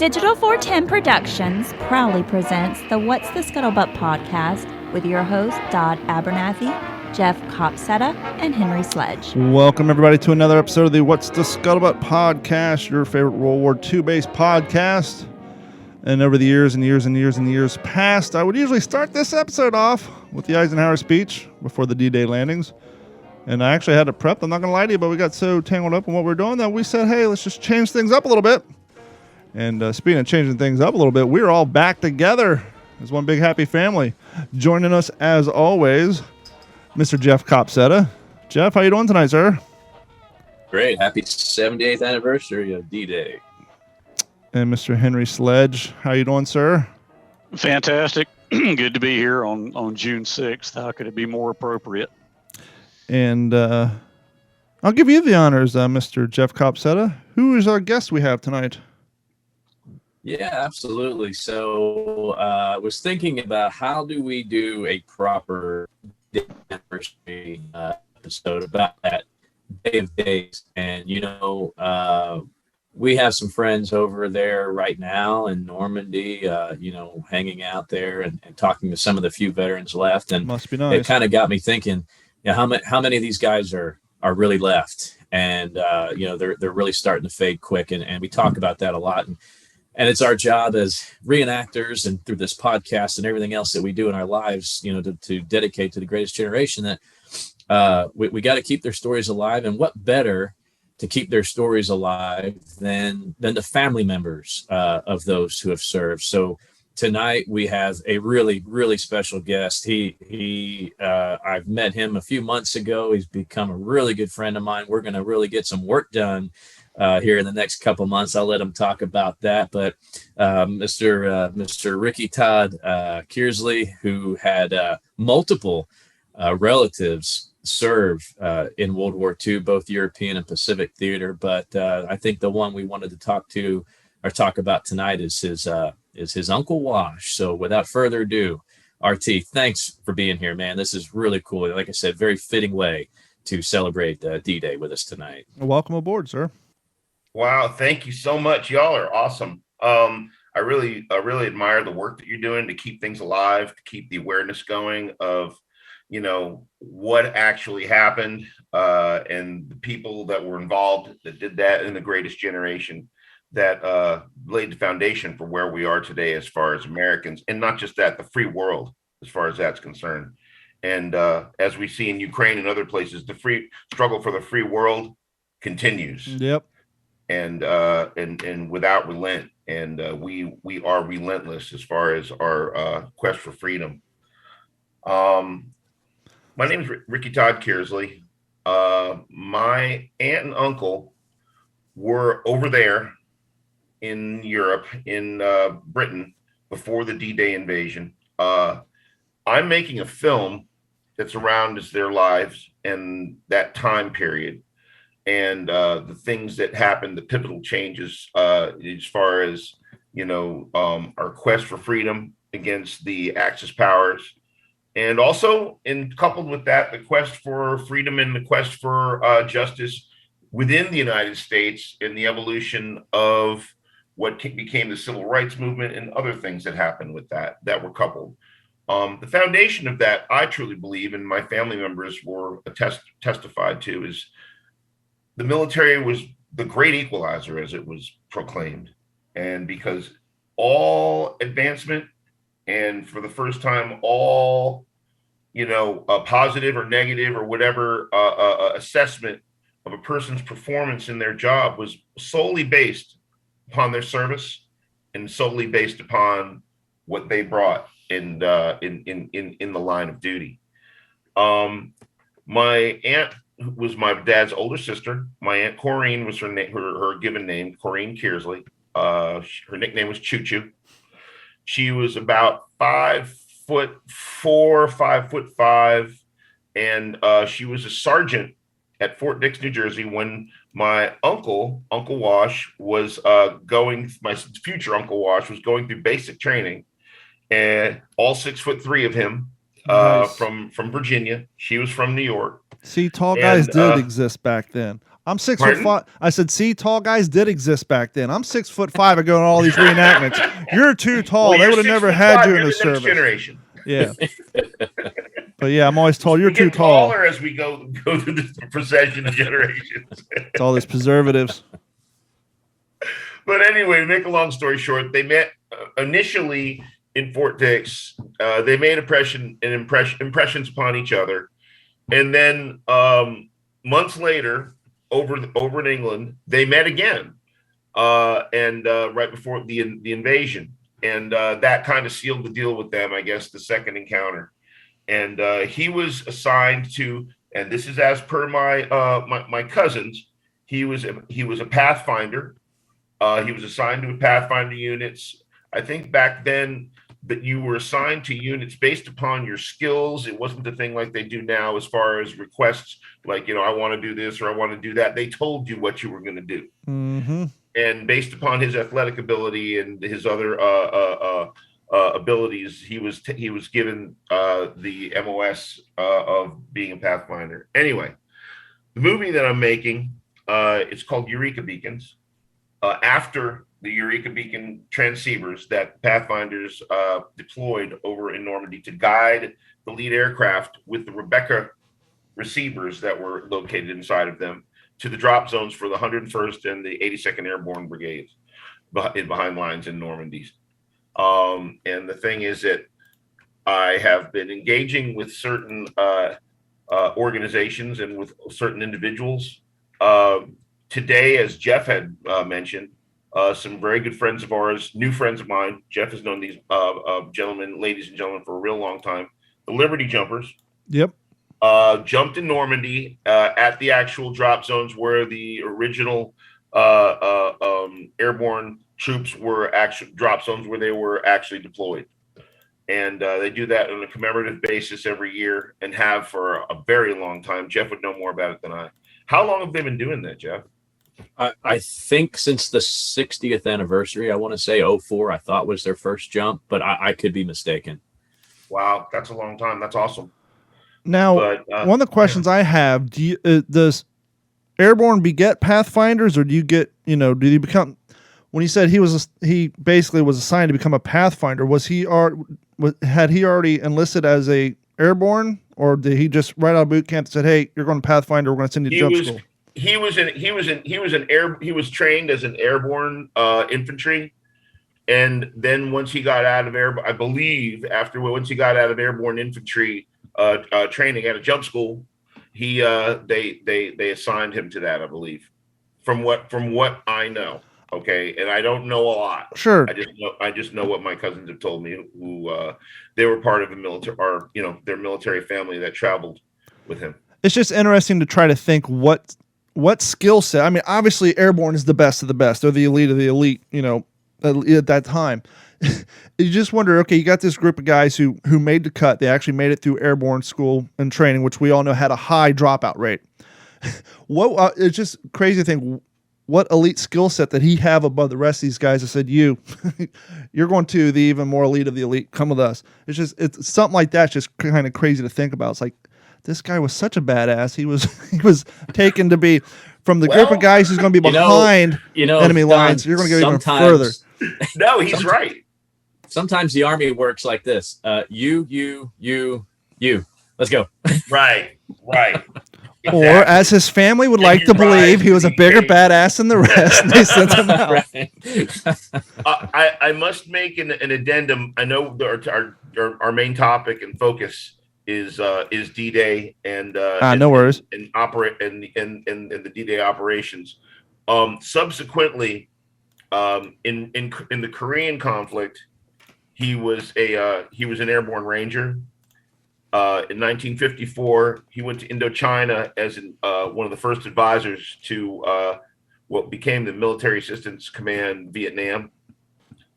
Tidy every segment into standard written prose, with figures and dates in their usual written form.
Digital 410 Productions proudly presents the What's the Scuttlebutt podcast with your hosts Todd Abernathy, Jeff Copsetta, and Henry Sledge. Welcome, everybody, to another episode of the What's the Scuttlebutt podcast, your favorite World War II-based podcast. And over the years and years and years and years past, I would usually start this episode off with the Eisenhower speech before the D-Day landings. And I actually had it prepped, I'm not going to lie to you, but we got so tangled up in what we're doing that we said, hey, let's just change things up a little bit. And speaking of changing things up a little bit, we're all back together as one big happy family. Joining us, as always, Mr. Jeff Copsetta. Jeff, how you doing tonight, sir? Great. Happy 78th anniversary of D-Day. And Mr. Henry Sledge, how you doing, sir? Fantastic. Good to be here on June 6th. How could it be more appropriate? And I'll give you the honors, Mr. Jeff Copsetta. Who is our guest we have tonight? Yeah, absolutely. So I was thinking about how do we do a proper anniversary episode about that Day of Days. And, we have some friends over there right now in Normandy, hanging out there and talking to some of the few veterans left. And must be nice. It kind of got me thinking, how many of these guys are really left? And, they're really starting to fade quick. And we talk about that a lot. And it's our job as reenactors and through this podcast and everything else that we do in our lives, to dedicate to the greatest generation that we got to keep their stories alive. And what better to keep their stories alive than the family members of those who have served. So tonight we have a really, really special guest. I've met him a few months ago. He's become a really good friend of mine. We're going to really get some work done here in the next couple months. I'll let him talk about that. But Mr. Rikki Todd Kearsley, who had multiple relatives serve in World War II, both European and Pacific theater. But I think the one we wanted to talk about tonight is his Uncle Wash. So without further ado, RT, thanks for being here, man. This is really cool. Like I said, very fitting way to celebrate D-Day with us tonight. Welcome aboard, sir. Wow, thank you so much. Y'all are awesome. I really admire the work that you're doing to keep things alive, to keep the awareness going of, what actually happened and the people that were involved that did that in the greatest generation that laid the foundation for where we are today as far as Americans, and not just that, the free world as far as that's concerned. And as we see in Ukraine and other places, the free struggle for the free world continues. Yep. And without relent, and we are relentless as far as our quest for freedom. My name is Rikki Todd Kearsley. My aunt and uncle were over there in Europe, in Britain, before the D-Day invasion. I'm making a film that surrounds their lives and that time period. And the things that happened, the pivotal changes as far as, our quest for freedom against the Axis powers. And also, coupled with that, the quest for freedom and the quest for justice within the United States and the evolution of what became the civil rights movement and other things that happened with that were coupled. The foundation of that, I truly believe, and my family members were testified to, is the military was the great equalizer, as it was proclaimed. And because all advancement and for the first time, all, positive or negative or whatever assessment of a person's performance in their job was solely based upon their service and solely based upon what they brought in the line of duty. My aunt was my dad's older sister. My aunt Corrine was her given name, Corrine Kearsley. Her nickname was Choo Choo. She was about 5'4", 5'5", and she was a sergeant at Fort Dix, New Jersey, when my Uncle Wash was my future Uncle Wash was going through basic training, and all 6'3" of him, nice. from Virginia. She was from New York. See, tall guys did exist back then. I'm 6 Pardon? foot 5. I said, see, tall guys did exist back then. I'm 6 foot 5. I go to all these reenactments. You're too tall. Well, They you're would have 6 never foot had 5, you in you're the the next service. generation. Yeah. But yeah, I'm always told We you're too get tall. taller as we go through this procession of generations. It's all these preservatives. But anyway, to make a long story short, they met initially in Fort Dix. They made impressions upon each other, and then months later, over in England, they met again, and right before the invasion, and that kind of sealed the deal with them, I guess, the second encounter. And he was assigned to, and this is as per my cousins, he was a Pathfinder. He was assigned to Pathfinder units. I think back then that you were assigned to units based upon your skills. It wasn't the thing like they do now as far as requests, like, I want to do this or I want to do that. They told you what you were going to do. Mm-hmm. And based upon his athletic ability and his other abilities, he was given the MOS of being a Pathfinder. Anyway, the movie that I'm making, it's called Eureka Beacons. After the Eureka Beacon transceivers that Pathfinders deployed over in Normandy to guide the lead aircraft with the Rebecca receivers that were located inside of them to the drop zones for the 101st and the 82nd Airborne Brigades behind lines in Normandy. And the thing is that I have been engaging with certain organizations and with certain individuals. Today, as Jeff had mentioned, some very good friends of ours, new friends of mine. Jeff has known these ladies and gentlemen, for a real long time. The Liberty Jumpers. Yep. Jumped in Normandy at the actual drop zones where the original airborne troops were actually drop zones where they were actually deployed. And they do that on a commemorative basis every year and have for a very long time. Jeff would know more about it than I. How long have they been doing that, Jeff? I think since the 60th anniversary. I want to say 04, I thought was their first jump, but I could be mistaken. Wow, that's a long time. That's awesome. Now, one of the questions I have, does Airborne beget Pathfinders, or do you get, do you become, when he said he basically was assigned to become a Pathfinder, had he already enlisted as a Airborne, or did he just right out of boot camp and said, hey, you're going to Pathfinder, we're going to send you to jump school? He was trained as an airborne infantry, and then once he got out of once he got out of airborne infantry training at a jump school, they assigned him to that, I believe, from what I know. Okay, and I don't know a lot. Sure, I just know what my cousins have told me, who they were part of a military, or their military family that traveled with him. It's just interesting to try to think what skill set. I mean, obviously, Airborne is the best of the best. They're the elite of the elite, at that time. You just wonder, okay, you got this group of guys who made the cut. They actually made it through Airborne school and training, which we all know had a high dropout rate. It's just crazy to think what elite skill set that he have above the rest of these guys. I said, you're going to the even more elite of the elite. Come with us. It's something like that. Just kind of crazy to think about. It's like, this guy was such a badass. He was taken to be from the group of guys who's going to be behind enemy lines. You're going to go even further. No, he's right. Sometimes the Army works like this. You. Let's go. Right. Exactly. Or, as his family would like to believe, he was a bigger badass than the rest, and they sent him out. Right. I must make an addendum. I know our main topic and focus is D-Day and no worries, and the D-Day operations. Subsequently, in the Korean conflict, he was an airborne ranger. In 1954, he went to Indochina as one of the first advisors to what became the Military Assistance Command Vietnam,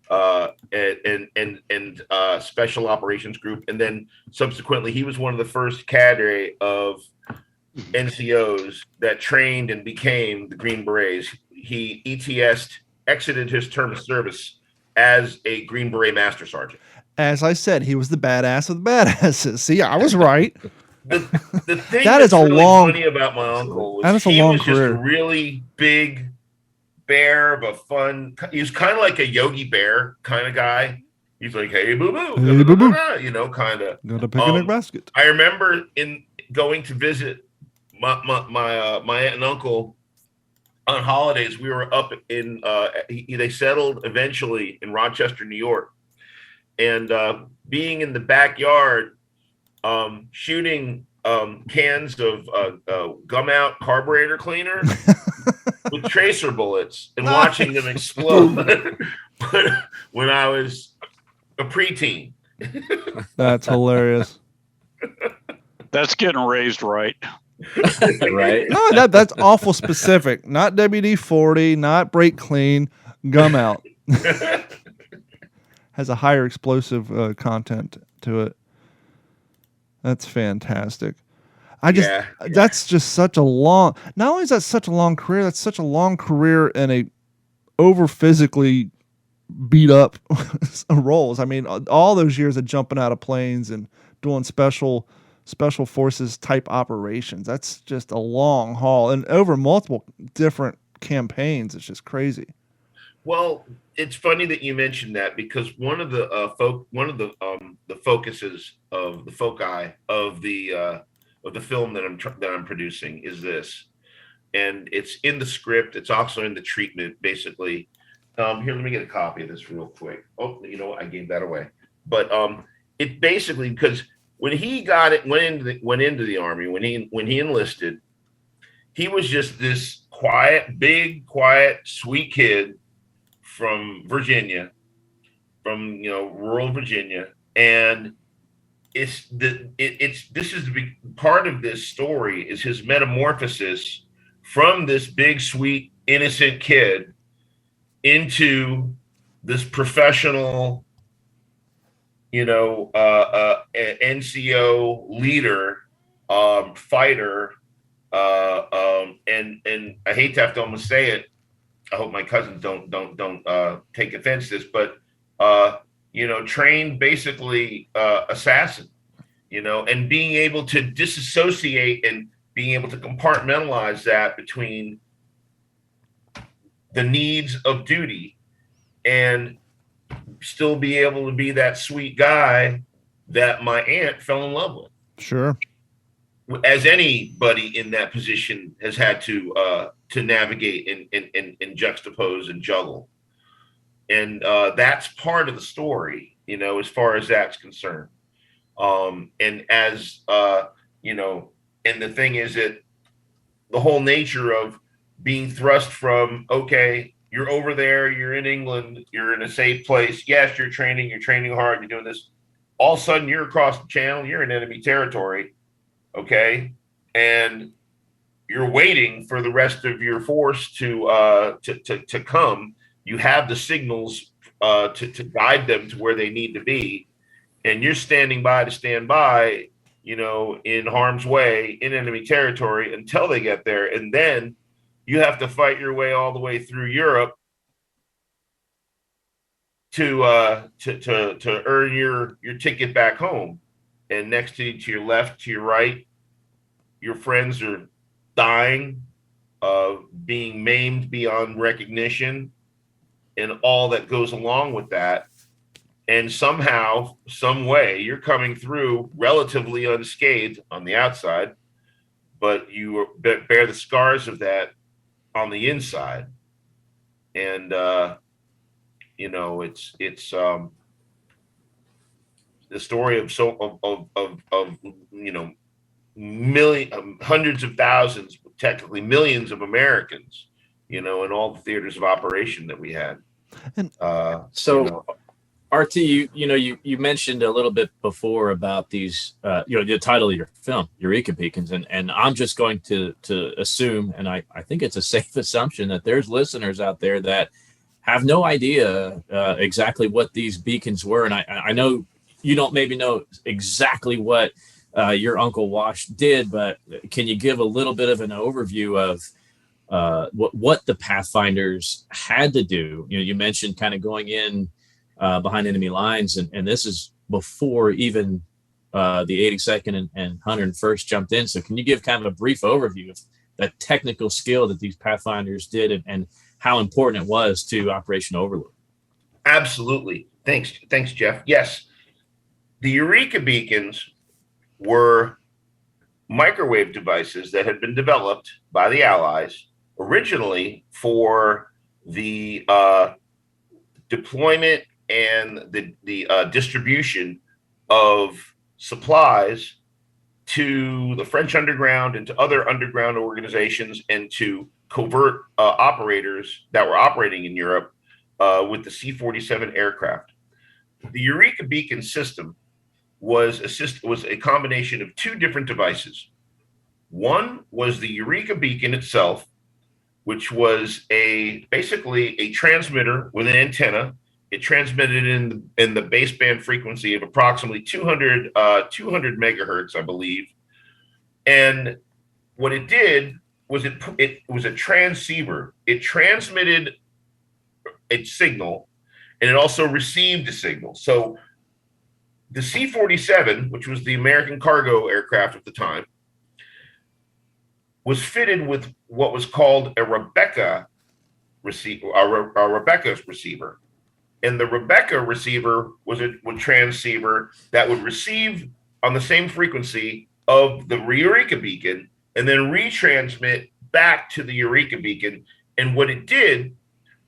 and Special Operations Group. And then subsequently, he was one of the first cadre of NCOs that trained and became the Green Berets. He exited his term of service as a Green Beret Master Sergeant. As I said, he was the badass of the badasses. See, I was right. the thing That that's is a really long- funny about my uncle That was is a he long was just career. a really big bear, but fun. He was kind of like a Yogi Bear kind of guy. He's like, "Hey, boo boo, Hey, boo-boo. you know, kind of." Got a picnic basket. I remember in going to visit my aunt and uncle on holidays. We were up in they settled eventually in Rochester, New York, and being in the backyard, shooting cans of gum out carburetor cleaner with tracer bullets and watching them explode. When I was a preteen. That's hilarious. That's getting raised right. Right? No, that's awful specific. Not WD-40, not brake clean, gum out. Has a higher explosive content to it. That's fantastic. That's just such a long. Not only is that such a long career, that's such a long career in a over physically beat up roles. I mean, all those years of jumping out of planes and doing special forces type operations. That's just a long haul and over multiple different campaigns. It's just crazy. Well, it's funny that you mentioned that because one of the focuses of the foci of the film that I'm producing is this, and it's in the script. It's also in the treatment, basically. Here, let me get a copy of this real quick. Oh, you know what? I gave that away. But it basically, because when he went into the army, when he enlisted, he was just this big, quiet, sweet kid from Virginia, from rural Virginia, and this is the big part of this story is his metamorphosis from this big, sweet, innocent kid into this professional, NCO leader, fighter, and I hate to have to almost say it. I hope my cousins don't take offense to this, but trained basically assassin, and being able to disassociate and being able to compartmentalize that between the needs of duty and still be able to be that sweet guy that my aunt fell in love with. Sure. As anybody in that position has had to navigate and juxtapose and juggle. And that's part of the story, as far as that's concerned. And as, and the thing is that the whole nature of being thrust from, okay, you're over there, you're in England, you're in a safe place. Yes, you're training hard, you're doing this. All of a sudden you're across the channel, you're in enemy territory. Okay. And you're waiting for the rest of your force to come. You have the signals to guide them to where they need to be. And you're standing by to stand by, in harm's way, in enemy territory until they get there. And then you have to fight your way all the way through Europe to earn your ticket back home. And next to your left, to your right, your friends are dying, being maimed beyond recognition, and all that goes along with that. And somehow, some way, you're coming through relatively unscathed on the outside, but you bear the scars of that on the inside. And it's the story of hundreds of thousands, technically millions of Americans, in all the theaters of operation that we had. And RT, you mentioned a little bit before about these, the title of your film, Eureka Beacons, and I'm just going to assume, and I think it's a safe assumption that there's listeners out there that have no idea exactly what these beacons were, and I know you don't maybe know exactly what your Uncle Wash did, but can you give a little bit of an overview of what the Pathfinders had to do? You mentioned kind of going in behind enemy lines, and this is before even the 82nd and 101st jumped in. So can you give kind of a brief overview of that technical skill that these Pathfinders did and how important it was to Operation Overlord? Absolutely. Thanks, Jeff. Yes. The Eureka beacons were microwave devices that had been developed by the Allies originally for the deployment and the distribution of supplies to the French underground and to other underground organizations and to covert operators that were operating in Europe with the C-47 aircraft. The Eureka beacon system was a combination of two different devices. One was the Eureka beacon itself, which was basically a transmitter with an antenna. It transmitted in the baseband frequency of approximately 200 megahertz, I believe. And what it did was it was a transceiver. It transmitted a signal, and it also received a signal. So the C-47, which was the American cargo aircraft at the time, was fitted with what was called a Rebecca receiver, a Rebecca's receiver. And the Rebecca receiver was a transceiver that would receive on the same frequency of the Eureka beacon and then retransmit back to the Eureka beacon. And what it did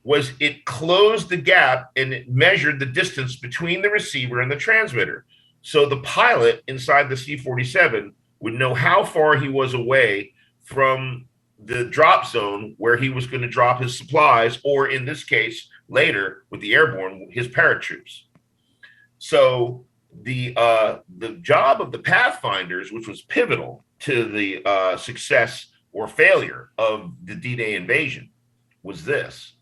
was it closed the gap and it measured the distance between the receiver and the transmitter. So the pilot inside the C-47 would know how far he was away from the drop zone where he was going to drop his supplies, or in this case, later with the airborne, his paratroops. So the job of the Pathfinders, which was pivotal to the success or failure of the D-Day invasion, was this.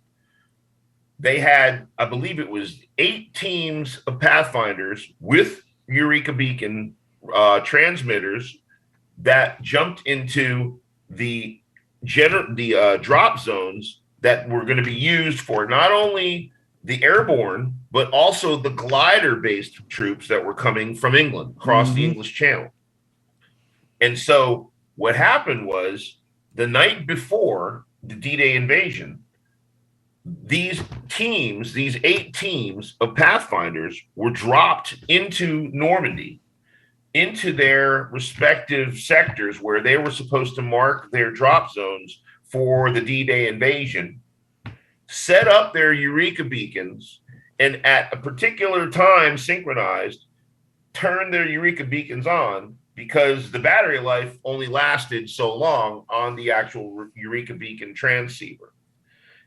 They had, I believe it was 8 teams of Pathfinders with Eureka beacon transmitters that jumped into the drop zones that were going to be used for not only the airborne, but also the glider-based troops that were coming from England across the English Channel. And so what happened was the night before the D-Day invasion, these 8 teams of Pathfinders were dropped into Normandy, into their respective sectors where they were supposed to mark their drop zones for the D-Day invasion, set up their Eureka beacons, and at a particular time synchronized, turn their Eureka beacons on, because the battery life only lasted so long on the actual Eureka beacon transceiver.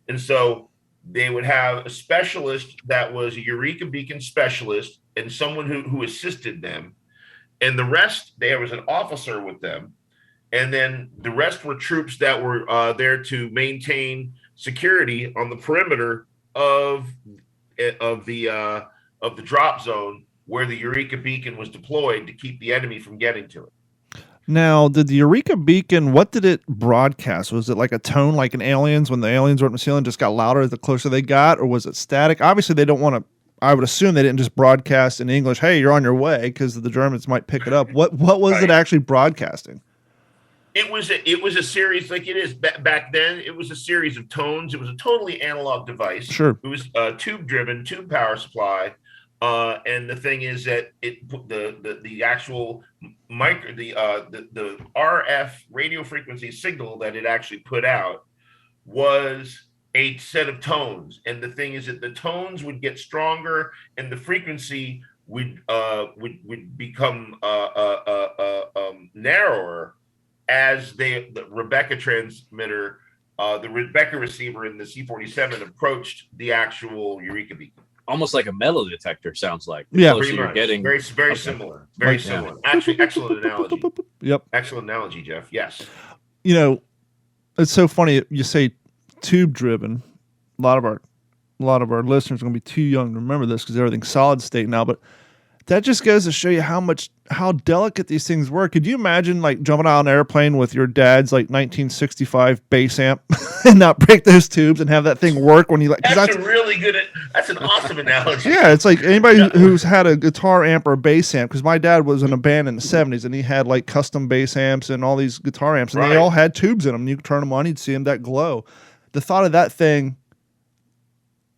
And so they would have a specialist that was a Eureka beacon specialist and someone who assisted them. And the rest, there was an officer with them. And then the rest were troops that were there to maintain security on the perimeter of the drop zone where the Eureka beacon was deployed to keep the enemy from getting to it. Now, did the Eureka beacon, what did it broadcast? Was it like a tone like in Aliens, when the aliens were up in the ceiling, just got louder the closer they got, or was it static? Obviously, they don't want to, I would assume they didn't just broadcast in English, hey, you're on your way, because the Germans might pick it up. What was it actually broadcasting? It was a series, like it is back then. It was a series of tones. It was a totally analog device. Sure. It was tube driven, tube power supply. And the thing is that the actual the RF radio frequency signal that it actually put out was a set of tones. And the thing is that the tones would get stronger and the frequency would become narrower as the Rebecca transmitter, the Rebecca receiver in the C-47 approached the actual Eureka beacon. Almost like a metal detector, sounds like. Yeah, pretty much. Very similar. Very similar. Actually, excellent analogy. Yep. Excellent analogy, Jeff. Yes. You know, it's so funny you say tube driven. A lot of our listeners are going to be too young to remember this because everything's solid state now. But that just goes to show you how delicate these things were. Could you imagine like jumping out on an airplane with your dad's like 1965 bass amp and not break those tubes and have that thing work when you like? That's a really good. That's an awesome analogy. Yeah, it's like anybody who's had a guitar amp or a bass amp, because my dad was in a band in the 70s and he had like custom bass amps and all these guitar amps, and they all had tubes in them. You could turn them on, you'd see them that glow. The thought of that thing,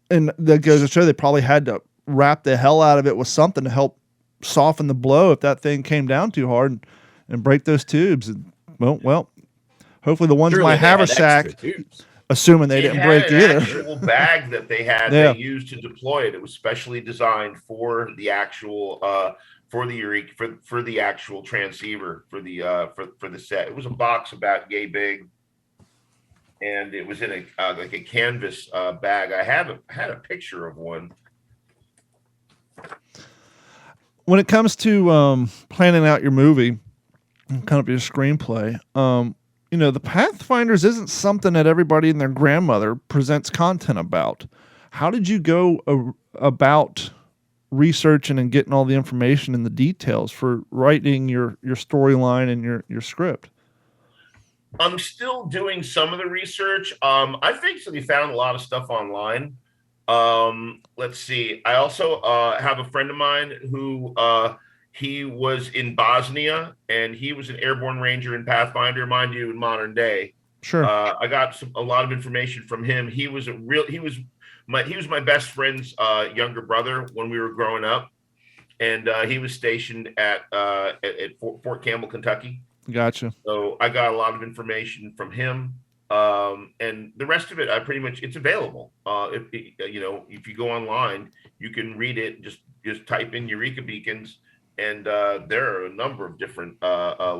and that goes to show they probably had to wrap the hell out of it with something to help soften the blow if that thing came down too hard and break those tubes. And well, hopefully the ones in my haversack, assuming they didn't break either. Actual bag that they had, they used to deploy it. It was specially designed for the actual for the actual transceiver for the set. It was a box about yay big, and it was in a like a canvas bag. I had a picture of one. When it comes to planning out your movie and kind of your screenplay, the Pathfinders isn't something that everybody and their grandmother presents content about. How did you go about researching and getting all the information and the details for writing your storyline and your script? I'm still doing some of the research. I basically found a lot of stuff online. Let's see. I also have a friend of mine who he was in Bosnia and he was an airborne ranger in Pathfinder, mind you, in modern day. Sure. I got a lot of information from him. He was my best friend's younger brother when we were growing up, and he was stationed at Fort Campbell, Kentucky. Gotcha. So I got a lot of information from him. And the rest of it, it's available. If you go online, you can read it. Just type in Eureka Beacons, and there are a number of different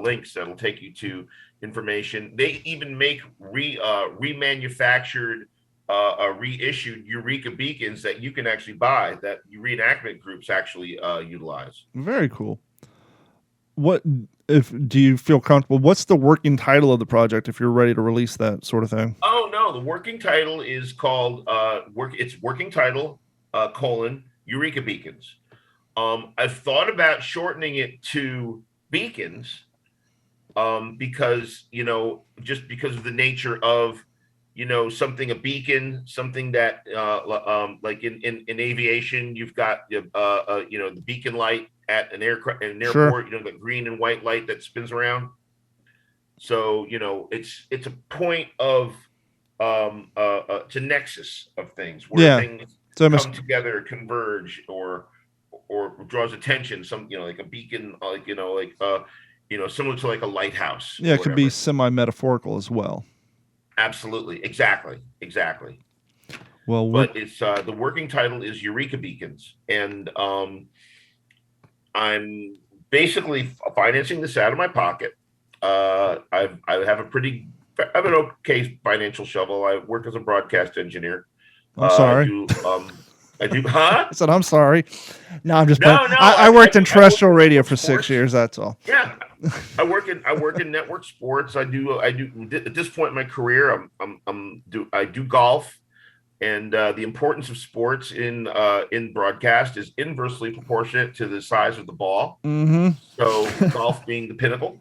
links that'll take you to information. They even make remanufactured, reissued Eureka Beacons that you can actually buy, that reenactment groups actually utilize. Very cool. Do you feel comfortable? What's the working title of the project if you're ready to release that sort of thing? Oh no, the working title is called working title Eureka Beacons. I've thought about shortening it to Beacons because just because of the nature of something, a beacon, something that like in aviation you've got the beacon light at an aircraft, an airport, sure. The green and white light that spins around. So, it's a point of it's a nexus of things where things come together, converge, or draws attention. Some, like a beacon, similar to like a lighthouse. Yeah, it could be semi-metaphorical as well. Absolutely, exactly. Well, but it's the working title is Eureka Beacons, and I'm basically financing this out of my pocket. I have an okay financial shovel. I work as a broadcast engineer. I'm sorry. I do. Huh? I said I'm sorry. No, I'm just. No. I worked in terrestrial radio for 6 years. That's all. Yeah, I work in network sports. I do. At this point in my career, I do golf. And the importance of sports in broadcast is inversely proportionate to the size of the ball. Mm-hmm. So golf being the pinnacle.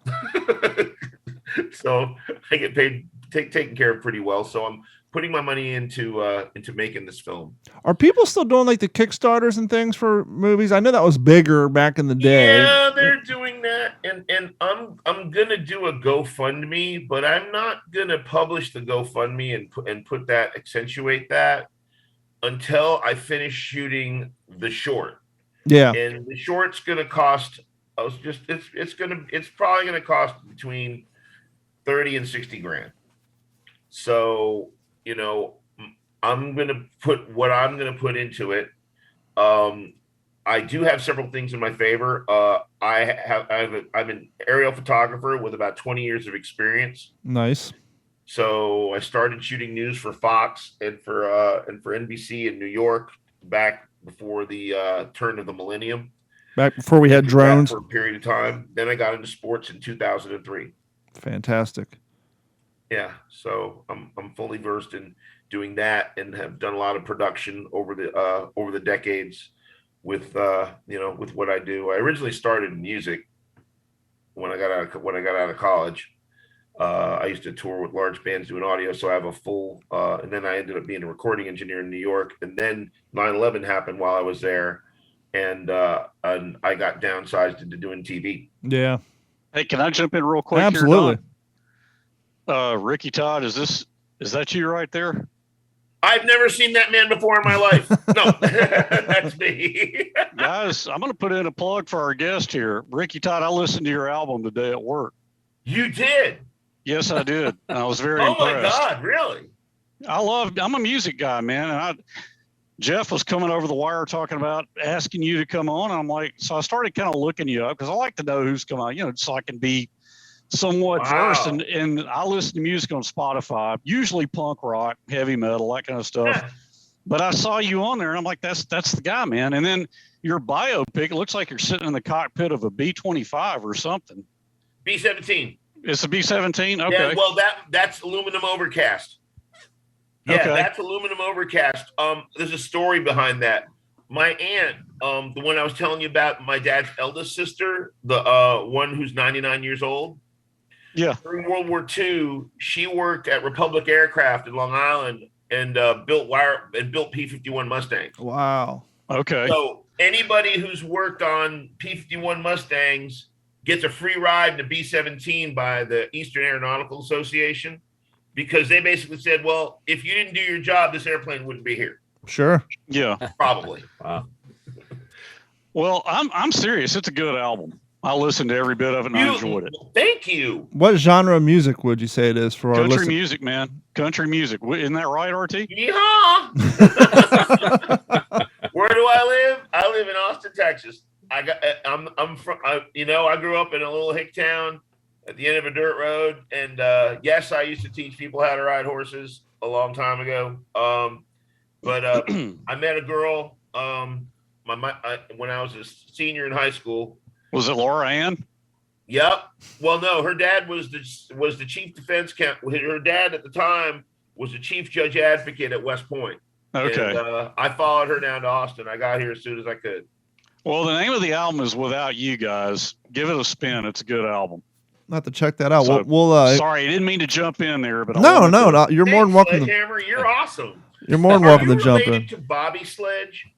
So I get paid, taken care of pretty well. So I'm putting my money into making this film. Are people still doing like the Kickstarters and things for movies? I know that was bigger back in the day. Yeah, they're doing that, and I'm gonna do a GoFundMe, but I'm not gonna publish the GoFundMe and put that, accentuate that until I finish shooting the short. Yeah, and the short's gonna cost. It's probably gonna cost between 30 and 60 grand. So, I'm going to put what I'm going to put into it. I do have several things in my favor. I'm an aerial photographer with about 20 years of experience. Nice. So I started shooting news for Fox and for NBC in New York back before the turn of the millennium. Back before we had drones. For a period of time. Then I got into sports in 2003. Fantastic. Yeah, so I'm fully versed in doing that and have done a lot of production over the decades. with with what I do. I originally started in music when I got out of college. I used to tour with large bands doing audio, so I have a full. And then I ended up being a recording engineer in New York. And then 9/11 happened while I was there, and I got downsized into doing TV. Yeah. Hey, can I jump in real quick? Absolutely. Here, Rikki, Todd, is that you right there? I've never seen that man before in my life. No, that's me. Guys, I'm going to put in a plug for our guest here. Rikki, Todd, I listened to your album today at work. You did? Yes, I did. I was very Oh impressed. my God, really? I'm a music guy, man. And Jeff was coming over the wire talking about asking you to come on. I'm like, so I started kind of looking you up because I like to know who's coming on, so I can be somewhat versed. And I listen to music on Spotify, usually punk rock, heavy metal, that kind of stuff. Yeah. But I saw you on there and I'm like, that's the guy, man. And then your biopic, it looks like you're sitting in the cockpit of a B-25 or something. B-17. It's a B-17? Okay. Yeah, well, that's aluminum overcast. Yeah, Okay. That's aluminum overcast. There's a story behind that. My aunt, the one I was telling you about, my dad's eldest sister, the one who's 99 years old. Yeah. During World War II, she worked at Republic Aircraft in Long Island and built P-51 Mustangs. Wow. Okay. So anybody who's worked on P-51 Mustangs gets a free ride in a B-17 by the Eastern Aeronautical Association, because they basically said, well, if you didn't do your job, this airplane wouldn't be here. Sure. Yeah. Probably. Wow. Well, I'm serious. It's a good album. I listened to every bit of it and I enjoyed it. Thank you. What genre of music would you say it is for our Country listeners? music, man. Country music. Isn't that right, RT? Yeehaw! Where do I live? I live in Austin, Texas. I grew up in a little hick town at the end of a dirt road, and yes, I used to teach people how to ride horses a long time ago. But I met a girl when I was a senior in high school. Was it Laura Ann? Yep. Well, no, her dad was the chief defense her dad at the time was the chief judge advocate at West Point. Okay. And, I followed her down to Austin. I got here as soon as I could. Well, the name of the album is Without You Guys. Give it a spin. It's a good album. I'll have to check that out. So, we'll sorry, I didn't mean to jump in there, but no, you're more than welcome. Sledgehammer, you're awesome. You're more than welcome to jump in. Are you related to Bobby Sledge?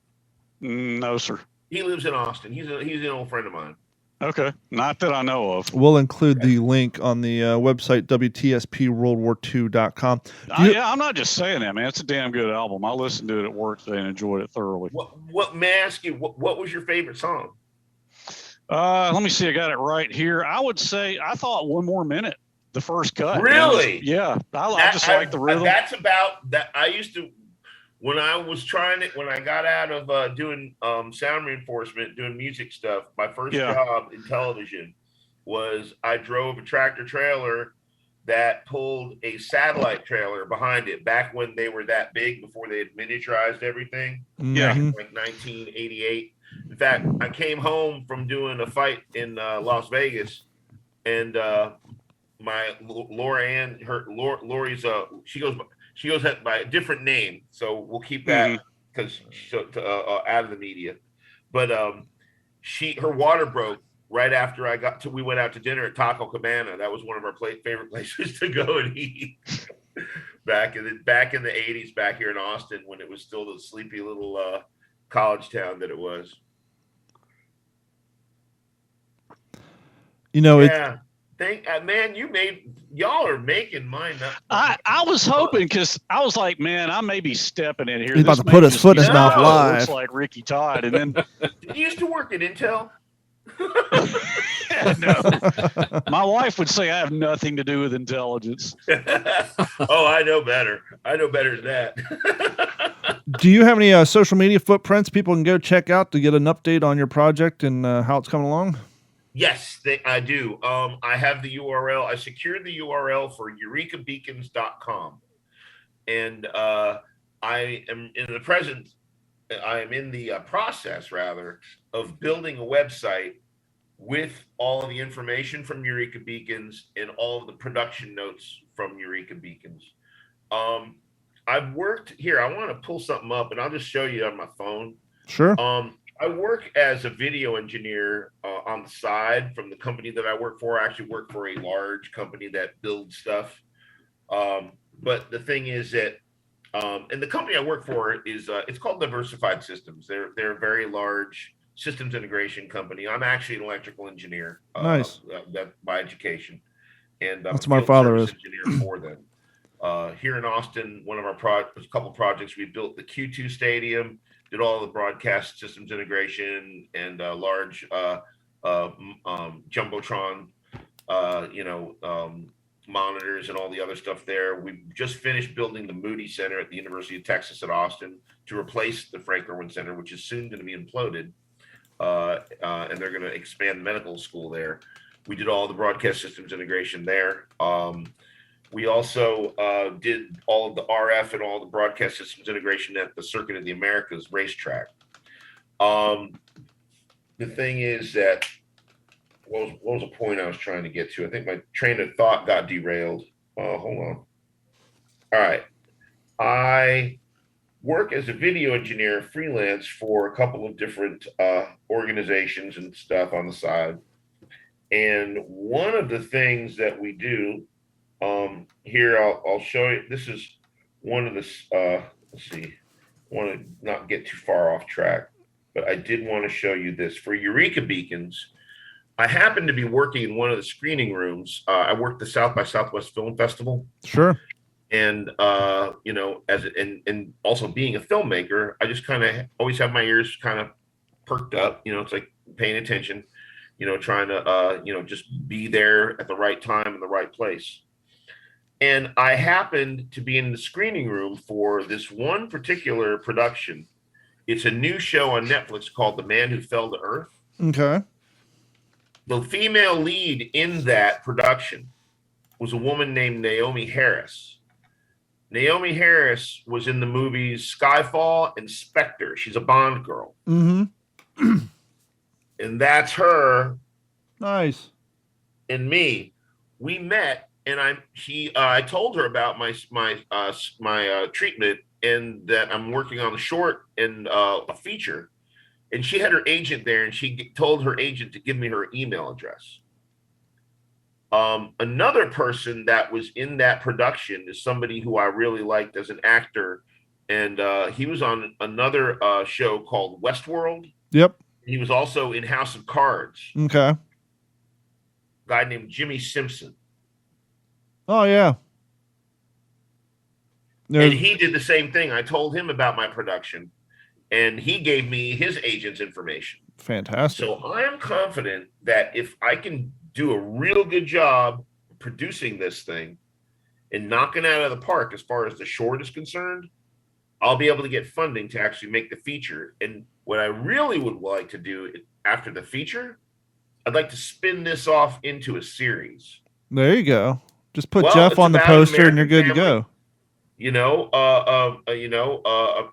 No, sir. He lives in Austin. He's an old friend of mine. Okay, not that I know of. We'll include the link on the website, WTSPWorldWar2.com. Yeah, I'm not just saying that, man. It's a damn good album. I listened to it at work today and enjoyed it thoroughly. What may I ask you? What was your favorite song? Let me see. I got it right here. I would say I thought One More Minute, the first cut. Really? Yeah. I just like the rhythm. That's about that. I used to, when I got out of doing sound reinforcement, doing music stuff, my first job in television was I drove a tractor trailer that pulled a satellite trailer behind it back when they were that big, before they had miniaturized everything. Yeah. Like 1988. In fact, I came home from doing a fight in Las Vegas, and my Laura Ann, Lori's she goes by a different name, so we'll keep that because she's out of the media. But her water broke right after we went out to dinner at Taco Cabana. That was one of our favorite places to go and eat back in the 80s, back here in Austin, when it was still the sleepy little college town that it was. Man, y'all are making mine up. I was hoping, because I was like, man, I may be stepping in here. He's about to put his foot in his mouth live. Looks like Rikki Todd. And then did you used to work at Intel? No. My wife would say I have nothing to do with intelligence. Oh, I know better. I know better than that. Do you have any social media footprints people can go check out to get an update on your project and how it's coming along? Yes, I do. I have the URL. I secured the URL for eurekabeacons.com. And I am in the process of building a website with all of the information from Eureka Beacons and all of the production notes from Eureka Beacons. I've worked here. I want to pull something up and I'll just show you on my phone. Sure. I work as a video engineer on the side from the company that I work for. I actually work for a large company that builds stuff. But the thing is that, and the company I work for is it's called Diversified Systems. They're a very large systems integration company. I'm actually an electrical engineer, Nice. that by education, and I'm That's a my field father service is. engineer for them. Here in Austin, one of our a couple projects, we built the Q2 stadium, did all the broadcast systems integration and large jumbotron, monitors and all the other stuff there. We just finished building the Moody Center at the University of Texas at Austin to replace the Frank Irwin Center, which is soon going to be imploded. And they're going to expand the medical school there. We did all the broadcast systems integration there. We also did all of the RF and all the broadcast systems integration at the Circuit of the Americas racetrack. The thing is that, what was the point I was trying to get to? I think my train of thought got derailed. Hold on. All right. I work as a video engineer freelance for a couple of different organizations and stuff on the side. And one of the things that we do here, I'll show you. This is one of the, let's see, I want to not get too far off track, but I did want to show you this. For Eureka Beacons, I happened to be working in one of the screening rooms. I worked the South by Southwest Film Festival. Sure. And, and also being a filmmaker, I just kind of always have my ears kind of perked up. It's like paying attention, trying to, just be there at the right time in the right place. And I happened to be in the screening room for this one particular production. It's a new show on Netflix called The Man Who Fell to Earth. Okay. The female lead in that production was a woman named Naomi Harris. Naomi Harris was in the movies Skyfall and Spectre. She's a Bond girl. Mm-hmm. And that's her. Nice. And me. We met, and I told her about my treatment and that I'm working on a short and a feature. And she had her agent there, and she told her agent to give me her email address. Another person that was in that production is somebody who I really liked as an actor. And he was on another show called Westworld. Yep. He was also in House of Cards. Okay. A guy named Jimmy Simpson. Oh, yeah. And he did the same thing. I told him about my production, and he gave me his agent's information. Fantastic. So I am confident that if I can do a real good job producing this thing and knocking it out of the park as far as the short is concerned, I'll be able to get funding to actually make the feature. And what I really would like to do after the feature, I'd like to spin this off into a series. There you go. Just put Jeff on the poster and you're good to go.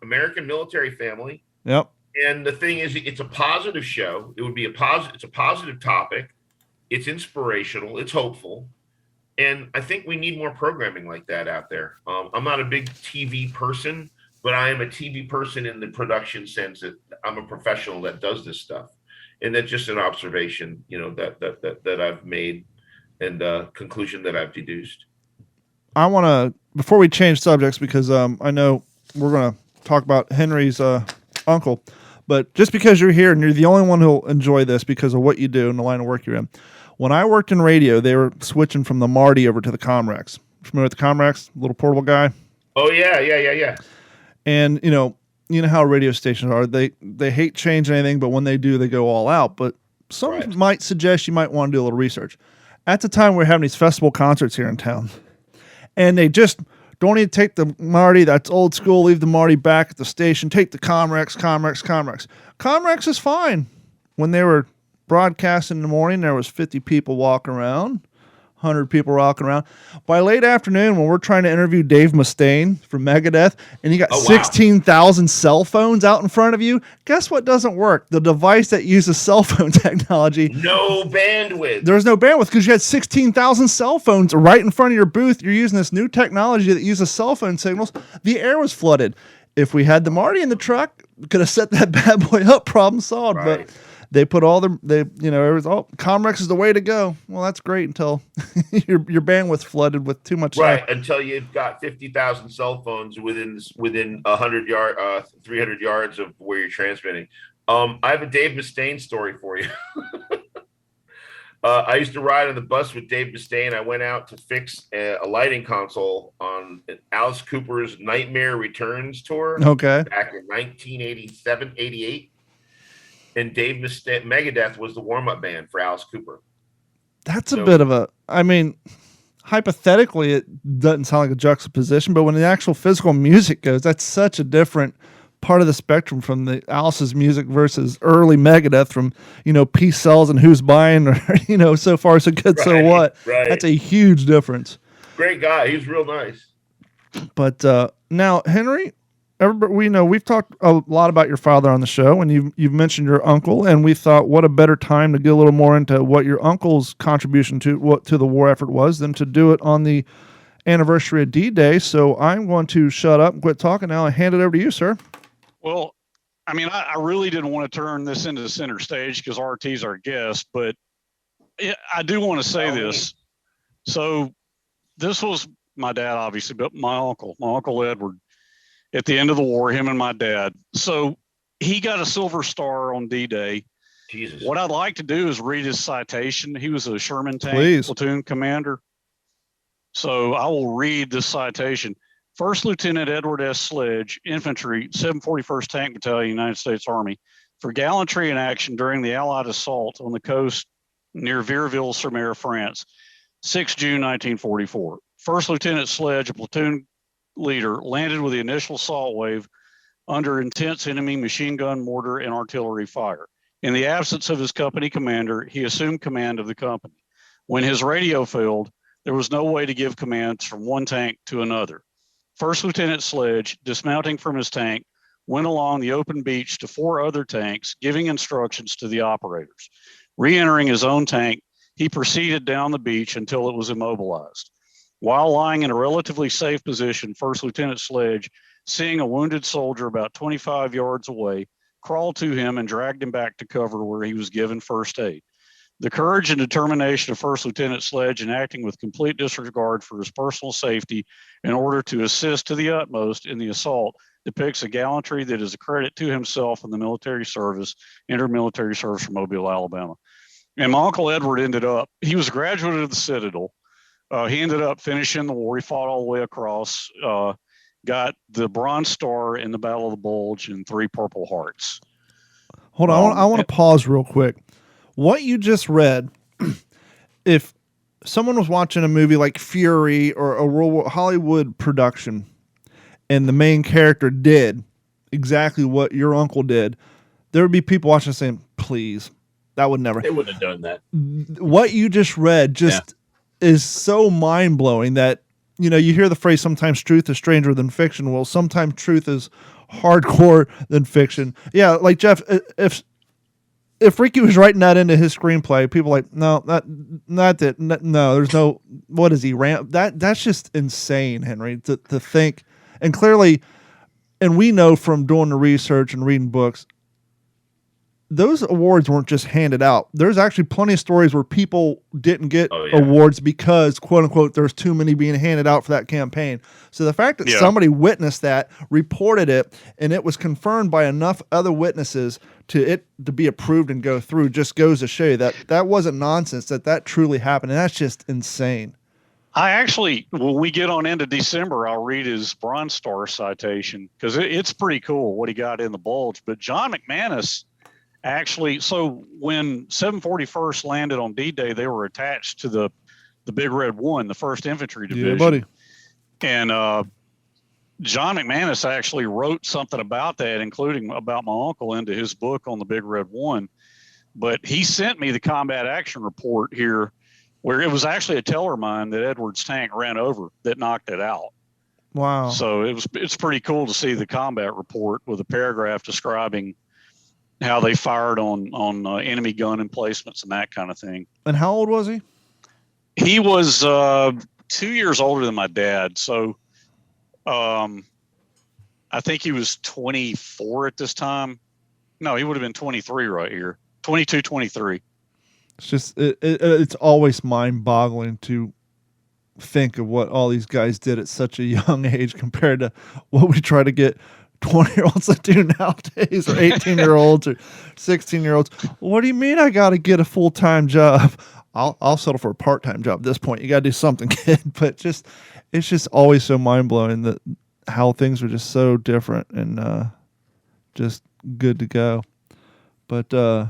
American military family. Yep. And the thing is, it's a positive show. It would be it's a positive topic. It's inspirational. It's hopeful. And I think we need more programming like that out there. I'm not a big TV person, but I am a TV person in the production sense that I'm a professional that does this stuff. And that's just an observation, that I've made and a conclusion that I've deduced. I want to, before we change subjects, because I know we're going to talk about Henry's uncle, but just because you're here and you're the only one who'll enjoy this because of what you do and the line of work you're in. When I worked in radio, they were switching from the Marty over to the Comrex. Familiar with the Comrex, little portable guy? Oh, yeah. And, you know how radio stations are. They hate changing anything, but when they do, they go all out. But some might suggest you might want to do a little research. At the time, we were having these festival concerts here in town. And they just don't even take the Marty. That's old school. Leave the Marty back at the station. Take the Comrex. Comrex is fine. When they were broadcasting in the morning, there was 50 people walking around, 100 people walking around. By late afternoon, when we're trying to interview Dave Mustaine from Megadeth, and you got 16,000 cell phones out in front of you, guess what doesn't work? The device that uses cell phone technology. No bandwidth. There's no bandwidth because you had 16,000 cell phones right in front of your booth. You're using this new technology that uses cell phone signals. The air was flooded. If we had the Marty in the truck, could have set that bad boy up, problem solved. Right. But they put all it was, Comrex is the way to go. Well, that's great until your bandwidth's flooded with too much. Right. Until you've got 50,000 cell phones within 300 yards of where you're transmitting. I have a Dave Mustaine story for you. I used to ride on the bus with Dave Mustaine. I went out to fix a lighting console on Alice Cooper's Nightmare Returns tour. Okay. Back in 1987, 88. And Dave Mustaine, Megadeth was the warm-up band for Alice Cooper. That's a bit of a, hypothetically, it doesn't sound like a juxtaposition, but when the actual physical music goes, that's such a different part of the spectrum from the Alice's music versus early Megadeth from, Peace Sells and Who's Buying, or, So Far So Good, So What. Right. That's a huge difference. Great guy. He's real nice. But now, Henry, we've talked a lot about your father on the show, and you've mentioned your uncle, and we thought what a better time to get a little more into what your uncle's contribution to the war effort was than to do it on the anniversary of D-Day. So I'm going to shut up and quit talking now and hand it over to you, sir. Well, I really didn't want to turn this into the center stage because RT's our guest, but I do want to say this. So this was my dad, obviously, but my Uncle Edward, at the end of the war, him and my dad. So he got a Silver Star on D-Day. Jesus. What I'd like to do is read his citation. He was a Sherman tank platoon commander. So I will read this citation. First Lieutenant Edward S. Sledge, Infantry, 741st Tank Battalion, United States Army, for gallantry in action during the Allied assault on the coast near Vierville-sur-Mer, France, 6 June 1944. First Lieutenant Sledge, a platoon leader, landed with the initial assault wave under intense enemy machine gun, mortar, and artillery fire. In the absence of his company commander, he assumed command of the company. When his radio failed, there was no way to give commands from one tank to another. First Lieutenant Sledge, dismounting from his tank, went along the open beach to 4 other tanks, giving instructions to the operators. Re-entering his own tank, he proceeded down the beach until it was immobilized. While lying in a relatively safe position, First Lieutenant Sledge, seeing a wounded soldier about 25 yards away, crawled to him and dragged him back to cover where he was given first aid. The courage and determination of First Lieutenant Sledge in acting with complete disregard for his personal safety in order to assist to the utmost in the assault depicts a gallantry that is a credit to himself and the military service, intermilitary service from Mobile, Alabama. And my Uncle Edward he was a graduate of the Citadel. He ended up finishing the war. He fought all the way across, got the Bronze Star in the Battle of the Bulge and 3 Purple Hearts. Hold on, I want to pause real quick. What you just read, if someone was watching a movie like Fury or a Hollywood production and the main character did exactly what your uncle did, there would be people watching saying, please, that would never. They wouldn't have done that. What you just read is so mind-blowing that, you hear the phrase, sometimes truth is stranger than fiction. Well, sometimes truth is hardcore than fiction. Yeah, like Jeff, if Rikki was writing that into his screenplay, people are like, no, no, there's no, what is he, that's just insane, Henry, to think. And clearly, and we know from doing the research and reading books, those awards weren't just handed out. There's actually plenty of stories where people didn't get awards because, quote unquote, there's too many being handed out for that campaign. So the fact that somebody witnessed that, reported it, and it was confirmed by enough other witnesses to be approved and go through just goes to show you that wasn't nonsense, that truly happened. And that's just insane. I actually, when we get on into December, I'll read his Bronze Star citation because it's pretty cool what he got in the Bulge. But John McManus, actually, so when 741st landed on D-Day, they were attached to the Big Red 1, the 1st Infantry Division. Yeah, buddy. And John McManus actually wrote something about that, including about my uncle, into his book on the Big Red 1. But he sent me the combat action report here, where it was actually a teller mine that Edwards' tank ran over that knocked it out. Wow. So it's pretty cool to see the combat report with a paragraph describing how they fired on enemy gun emplacements and that kind of thing. And how old was he? He was 2 years older than my dad. So I think he was 24 at this time. No, he would have been 23 right here. 22, 23. It's just it's always mind-boggling to think of what all these guys did at such a young age compared to what we try to get 20-year-olds to do nowadays, or 18-year-olds or 16-year-olds. What do you mean I got to get a full-time job? I'll settle for a part-time job at this point. You got to do something, kid. But it's just always so mind-blowing that how things are just so different and just good to go. But no,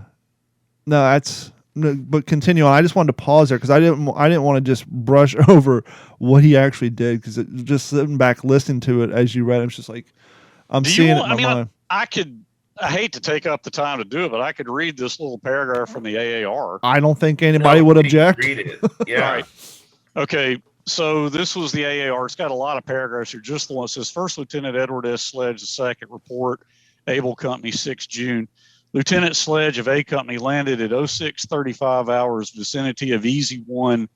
that's. But continue on. I just wanted to pause there because I didn't want to just brush over what he actually did, because just sitting back listening to it as you read it, it's just like I'm seeing it in my mind. I hate to take up the time to do it, but I could read this little paragraph from the AAR. I don't think anybody would object. Read it. Yeah. All right. Okay. So this was the AAR. It's got a lot of paragraphs here. Just the one that says, First Lieutenant Edward S. Sledge, the second report, Able Company, 6 June. Lieutenant Sledge of A Company landed at 06:35 hours vicinity of Easy 1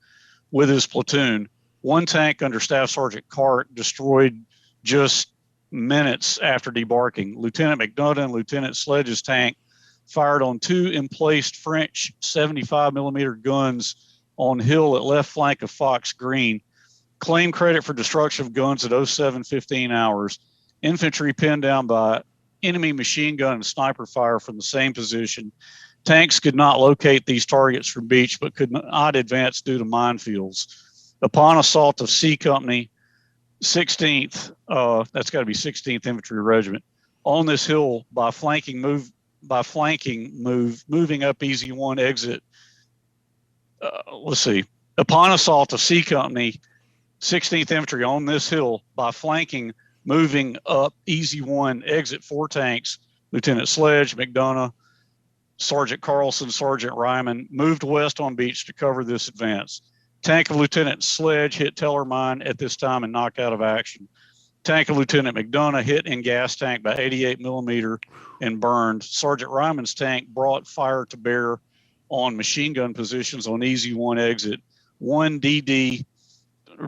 with his platoon. One tank under Staff Sergeant Cart destroyed just minutes after debarking. Lieutenant McDonough and Lieutenant Sledge's tank fired on 2 emplaced French 75mm guns on hill at left flank of Fox Green. Claim credit for destruction of guns at 07:15 hours. Infantry pinned down by enemy machine gun and sniper fire from the same position. Tanks could not locate these targets from beach, but could not advance due to minefields. Upon assault of C Company, 16th, that's got to be 16th Infantry Regiment, on this hill by flanking move, moving up Easy 1 exit. Upon assault of C Company, 16th Infantry on this hill by flanking moving up Easy 1, exit 4 tanks, Lieutenant Sledge, McDonough, Sergeant Carlson, Sergeant Ryman, moved west on beach to cover this advance. Tank of Lieutenant Sledge hit Teller Mine at this time and knocked out of action. Tank of Lieutenant McDonough hit in gas tank by 88mm and burned. Sergeant Ryman's tank brought fire to bear on machine gun positions on Easy 1 exit. 1 DD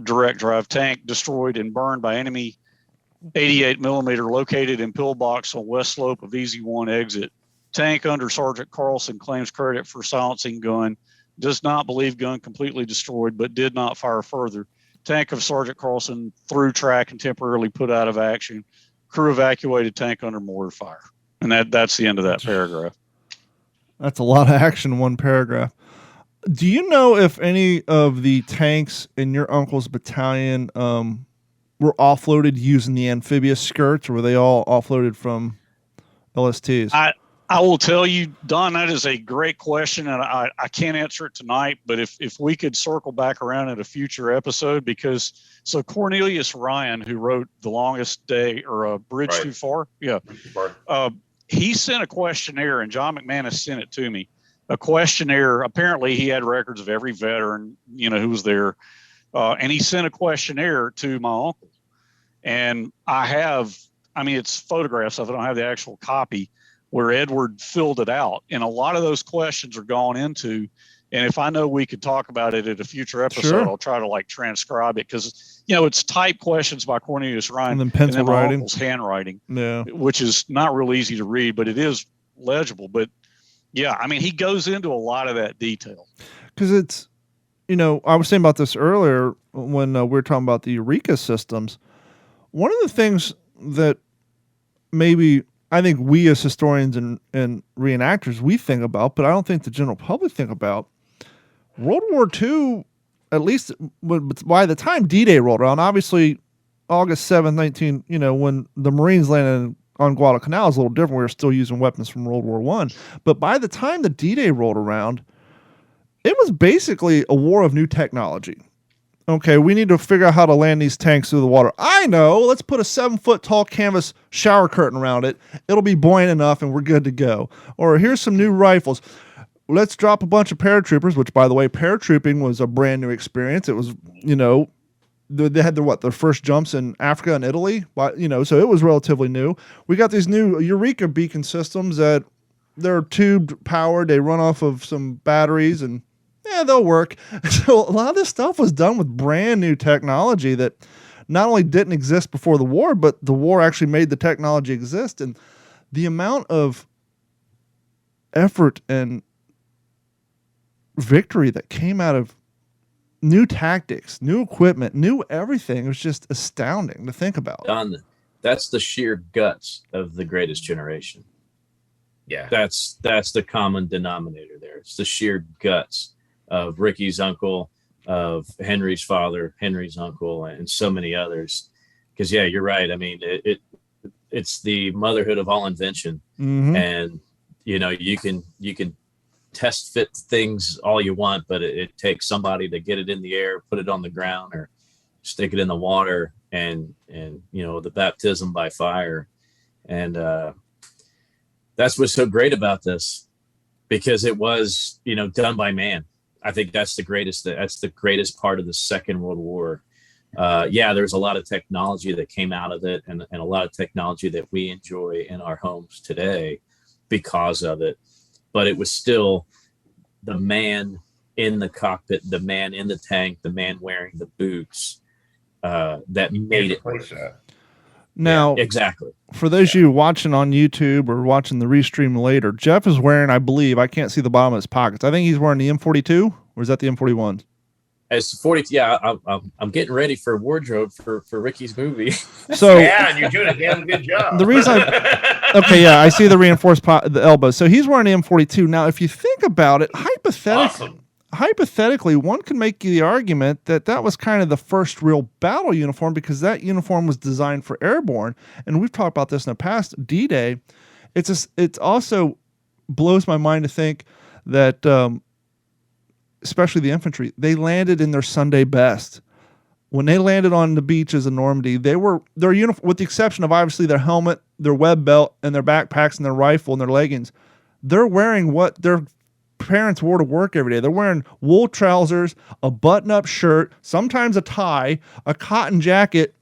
direct drive tank destroyed and burned by enemy 88mm located in pillbox on west slope of Easy 1 exit. Tank under Sergeant Carlson claims credit for silencing gun. Does not believe gun completely destroyed, but did not fire further. Tank of Sergeant Carlson through track and temporarily put out of action. Crew evacuated tank under mortar fire. And that's the end of that paragraph. That's a lot of action in one paragraph. Do you know if any of the tanks in your uncle's battalion were offloaded using the amphibious skirts, or were they all offloaded from LSTs? I will tell you, Don, that is a great question, and I can't answer it tonight, but if we could circle back around at a future episode, so Cornelius Ryan, who wrote The Longest Day, or Bridge Too Far, he sent a questionnaire, and John McManus sent it to me, a questionnaire. Apparently he had records of every veteran, who was there. And he sent a questionnaire to my uncle, and it's photographs of it. I don't have the actual copy where Edward filled it out. And a lot of those questions are gone into, and if I know we could talk about it at a future episode, sure, I'll try to transcribe it, because, it's typed questions by Cornelius Ryan and then pencil and then writing, my uncle's handwriting, yeah, which is not real easy to read, but it is legible. But yeah, he goes into a lot of that detail. Because it's, I was saying about this earlier when we were talking about the Eureka systems. One of the things that maybe I think we as historians and reenactors, we think about, but I don't think the general public think about, World War II, at least by the time D-Day rolled around, obviously August 7th, when the Marines landed on Guadalcanal is a little different. We were still using weapons from World War I. But by the time the D-Day rolled around, it was basically a war of new technology. Okay, we need to figure out how to land these tanks through the water. I know, let's put a 7-foot tall canvas shower curtain around it. It'll be buoyant enough and we're good to go. Or here's some new rifles. Let's drop a bunch of paratroopers, which, by the way, paratrooping was a brand new experience. It was, they had their first jumps in Africa and Italy, so it was relatively new. We got these new Eureka beacon systems that they're tube powered. They run off of some batteries and they'll work. So a lot of this stuff was done with brand new technology that not only didn't exist before the war, but the war actually made the technology exist. And the amount of effort and victory that came out of new tactics, new equipment, new everything, it was just astounding to think about. Don, that's the sheer guts of the greatest generation. Yeah. That's the common denominator there. It's the sheer guts of Rikki's uncle, of Henry's father, Henry's uncle, and so many others. Because yeah, you're right. I mean, it's the motherhood of all invention. Mm-hmm. And you know, you can test fit things all you want, but it takes somebody to get it in the air, put it on the ground, or stick it in the water, and you know, the baptism by fire. And that's what's so great about this, because it was, you know, done by man. I think that's the greatest part of the Second World War. Yeah, there's a lot of technology that came out of it, and a lot of technology that we enjoy in our homes today because of it. But it was still the man in the cockpit, the man in the tank, the man wearing the boots that made it. Now, yeah, exactly. For those of you watching on YouTube or watching the restream later, Jeff is wearing, I believe, I can't see the bottom of his pockets, I think he's wearing the M42, or is that the M41? As 40, yeah, I'm getting ready for wardrobe for Rikki's movie. So yeah, and you're doing a damn good job. The reason I see the reinforced the elbow. So he's wearing an M42. Now, if you think about it, hypothetically, one can make the argument that was kind of the first real battle uniform, because that uniform was designed for airborne. And we've talked about this in the past. D-Day. It's also blows my mind to think that. Especially the infantry, they landed in their Sunday best. When they landed on the beaches in Normandy, their uniform, with the exception of obviously their helmet, their web belt, and their backpacks, and their rifle, and their leggings, they're wearing what their parents wore to work every day. They're wearing wool trousers, a button-up shirt, sometimes a tie, a cotton jacket,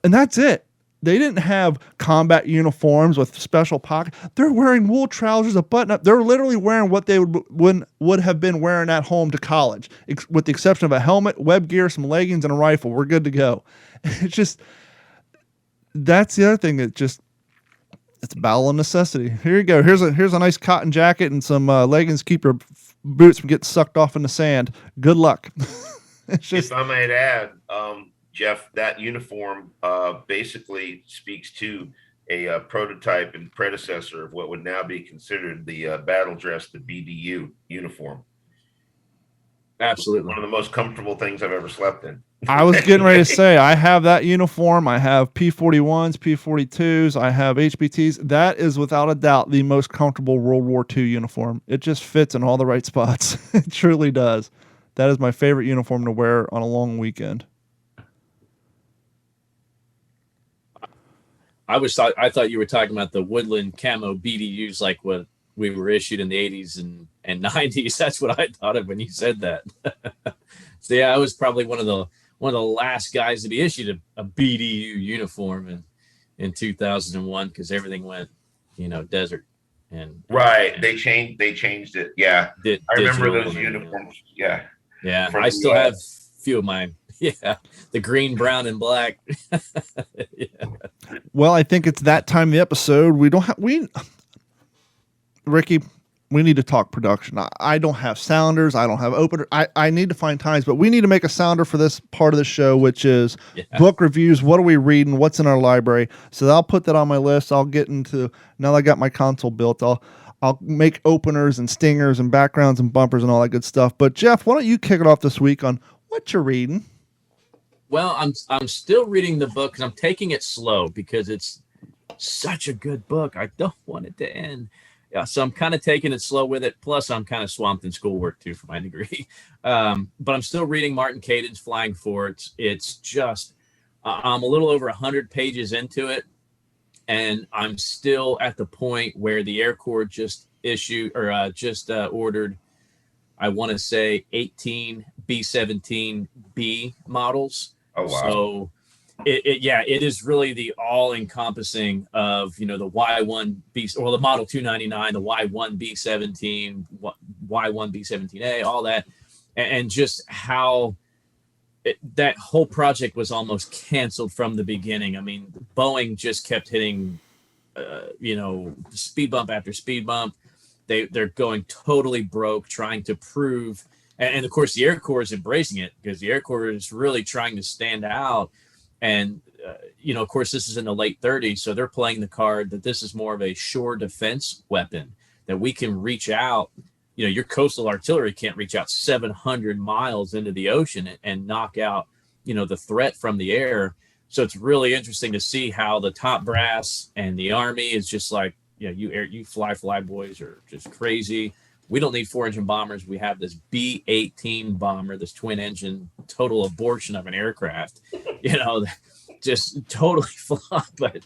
and that's it. They didn't have combat uniforms with special pockets. They're wearing wool trousers, a button-up. They're literally wearing what they would have been wearing at home to college, with the exception of a helmet, web gear, some leggings, and a rifle. We're good to go. It's just, that's the other thing. It's battle of necessity. Here you go. Here's a nice cotton jacket and some leggings. Keep your boots from getting sucked off in the sand. Good luck. It's just, if I might add, Jeff, that uniform basically speaks to a prototype and predecessor of what would now be considered the battle dress, the BDU uniform. Absolutely. One of the most comfortable things I've ever slept in. I was getting ready to say, I have that uniform. I have P-41s, P-42s. I have HBTs. That is without a doubt the most comfortable World War II uniform. It just fits in all the right spots. It truly does. That is my favorite uniform to wear on a long weekend. I thought you were talking about the woodland camo BDUs, like what we were issued in the 80s and 90s. That's what I thought of when you said that. So yeah, I was probably one of the last guys to be issued a BDU uniform in 2001, because everything went, you know, desert. And right, they changed it. Yeah, I remember those uniforms. Yeah. I still have a few of mine. Yeah, the green, brown, and black. Yeah. Well, I think it's that time of the episode. Rikki, we need to talk production. I don't have sounders. I don't have opener. I need to find times, but we need to make a sounder for this part of the show, which is book reviews. What are we reading? What's in our library? So I'll put that on my list. I'll get into, now that I got my console built, I'll make openers and stingers and backgrounds and bumpers and all that good stuff. But Jeff, why don't you kick it off this week on what you're reading? Well, I'm still reading the book, and I'm taking it slow because it's such a good book. I don't want it to end. Yeah, so I'm kind of taking it slow with it. Plus, I'm kind of swamped in schoolwork too for my degree. But I'm still reading Martin Caden's Flying Forts. It's just, I'm a little over 100 pages into it, and I'm still at the point where the Air Corps just ordered, I want to say, 18 B-17B models. Oh, wow. So it is really the all-encompassing of, you know, the Y1 B, or the Model 299, the Y1 B-17, Y1 B-17A, all that, and just how that whole project was almost canceled from the beginning. I mean, Boeing just kept hitting, speed bump after speed bump. They're going totally broke trying to prove, and of course the Air Corps is embracing it because the Air Corps is really trying to stand out. And, of course, this is in the late 30s, so they're playing the card that this is more of a shore defense weapon, that we can reach out. Your coastal artillery can't reach out 700 miles into the ocean and knock out, the threat from the air. So it's really interesting to see how the top brass and the Army is just like, you fly boys are just crazy. We don't need 4-engine bombers. We have this B-18 bomber, this twin engine, total abortion of an aircraft, just totally flop. But,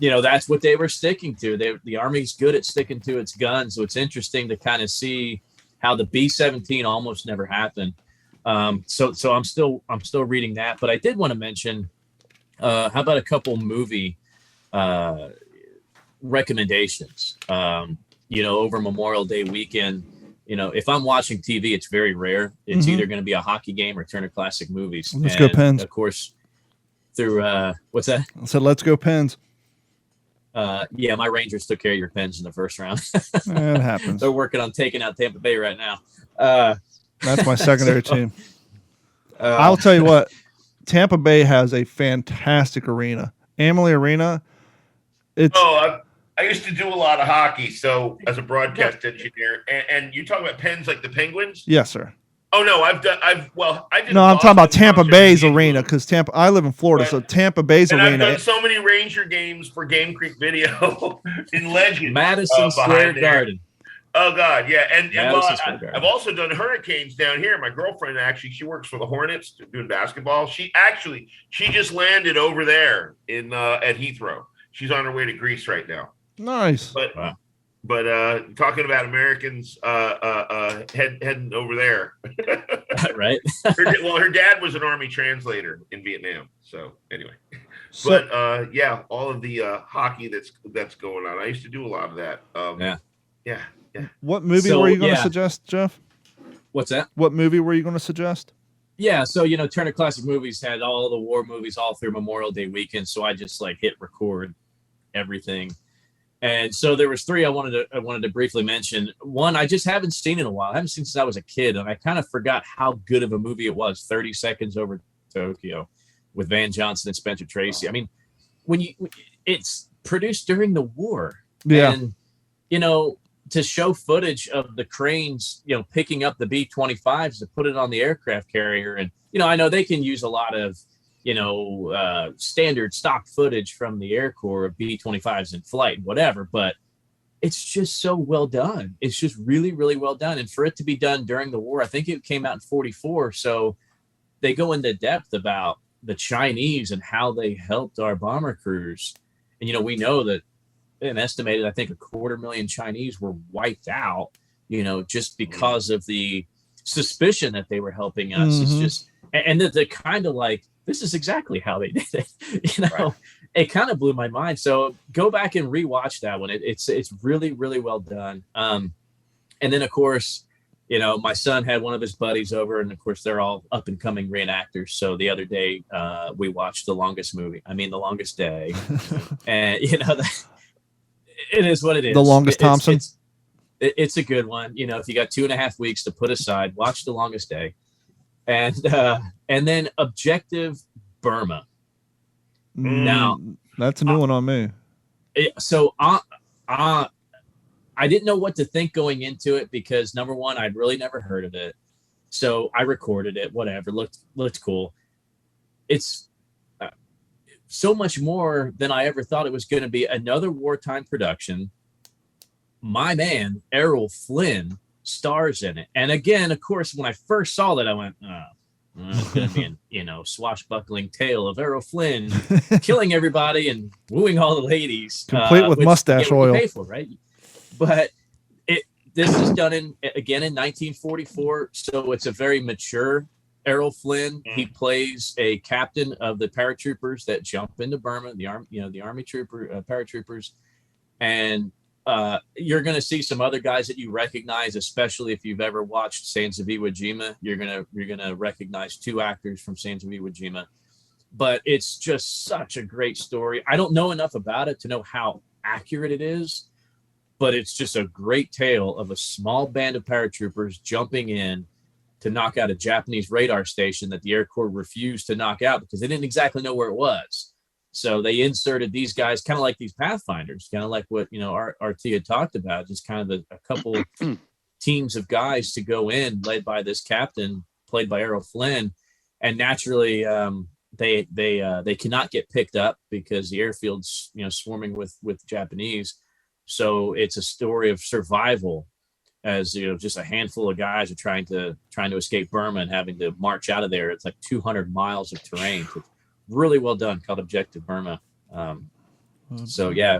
that's what they were sticking to. The Army's good at sticking to its guns. So it's interesting to kind of see how the B-17 almost never happened. So I'm still reading that. But I did want to mention, how about a couple movie recommendations? Over Memorial Day weekend, if I'm watching TV, it's very rare. It's either going to be a hockey game or Turner Classic Movies. Let's go Pens. Of course, through what's that? I said, let's go Pens. Yeah, my Rangers took care of your Pens in the first round. It happens. They're working on taking out Tampa Bay right now. That's my secondary team. I'll tell you what, Tampa Bay has a fantastic arena. Amalie Arena. I used to do a lot of hockey, so as a broadcast engineer, and you talk about Pens like the Penguins? Yes, sir. Oh no, I did. No, I'm talking about Tampa Bay's arena because I live in Florida, so Tampa Bay's arena. I've done so many Ranger games for Game Creek Video in Legend. Madison Square Garden. Oh God, yeah, and I've also done Hurricanes down here. My girlfriend she works for the Hornets doing basketball. She just landed over there in at Heathrow. She's on her way to Greece right now. Nice. But talking about Americans heading over there. Right. Her dad was an Army translator in Vietnam. So anyway. All of the hockey that's going on. I used to do a lot of that. Yeah. What movie were you going to suggest, Jeff? What's that? What movie were you going to suggest? Yeah, so Turner Classic Movies had all the war movies all through Memorial Day weekend, so I just hit record everything. And so there was 3 I wanted to briefly mention. One I just haven't seen in a while. I haven't seen since I was a kid, and I kind of forgot how good of a movie it was. 30 Seconds Over Tokyo with Van Johnson and Spencer Tracy. I mean, it's produced during the war. Yeah. And to show footage of the cranes, picking up the B-25s to put it on the aircraft carrier. And, I know they can use a lot of, standard stock footage from the Air Corps of B-25s in flight and whatever, but it's just so well done. It's just really, really well done. And for it to be done during the war, I think it came out in 44. So they go into depth about the Chinese and how they helped our bomber crews. And, we know that an estimated, I think 250,000 Chinese were wiped out, just because of the suspicion that they were helping us. It's just, and that they're kind of like, this is exactly how they did it. Right. It kind of blew my mind. So go back and rewatch that one. It's really, really well done. And then of course, my son had one of his buddies over, and of course they're all up and coming reenactors. So the other day we watched The Longest Day. And it is what it is. The Longest Thompson. It's a good one. If you got 2.5 weeks to put aside, watch The Longest Day. And then Objective Burma. Now that's a new one on me. So I didn't know what to think going into it because number one, I'd really never heard of it. So I recorded it, whatever, looked cool. It's so much more than I ever thought it was going to be. Another wartime production. My man, Errol Flynn, stars in it. And again, of course, when I first saw that, I went, it's going to be an, swashbuckling tale of Errol Flynn killing everybody and wooing all the ladies. Complete with mustache oil. Pay for, right? But this is done in 1944. So it's a very mature Errol Flynn. He plays a captain of the paratroopers that jump into Burma, the army paratroopers. And You're going to see some other guys that you recognize, especially if you've ever watched Sands of Iwo Jima. You're gonna recognize 2 actors from Sands of Iwo Jima. But it's just such a great story. I don't know enough about it to know how accurate it is, but it's just a great tale of a small band of paratroopers jumping in to knock out a Japanese radar station that the Air Corps refused to knock out because they didn't exactly know where it was. So they inserted these guys, kind of like these Pathfinders, kind of like what, RT had talked about, just kind of a couple teams of guys to go in, led by this captain, played by Errol Flynn. And naturally, they cannot get picked up because the airfield's, swarming with Japanese. So it's a story of survival as, just a handful of guys are trying to escape Burma and having to march out of there. It's like 200 miles of terrain. It's really well done, called Objective Burma. So yeah,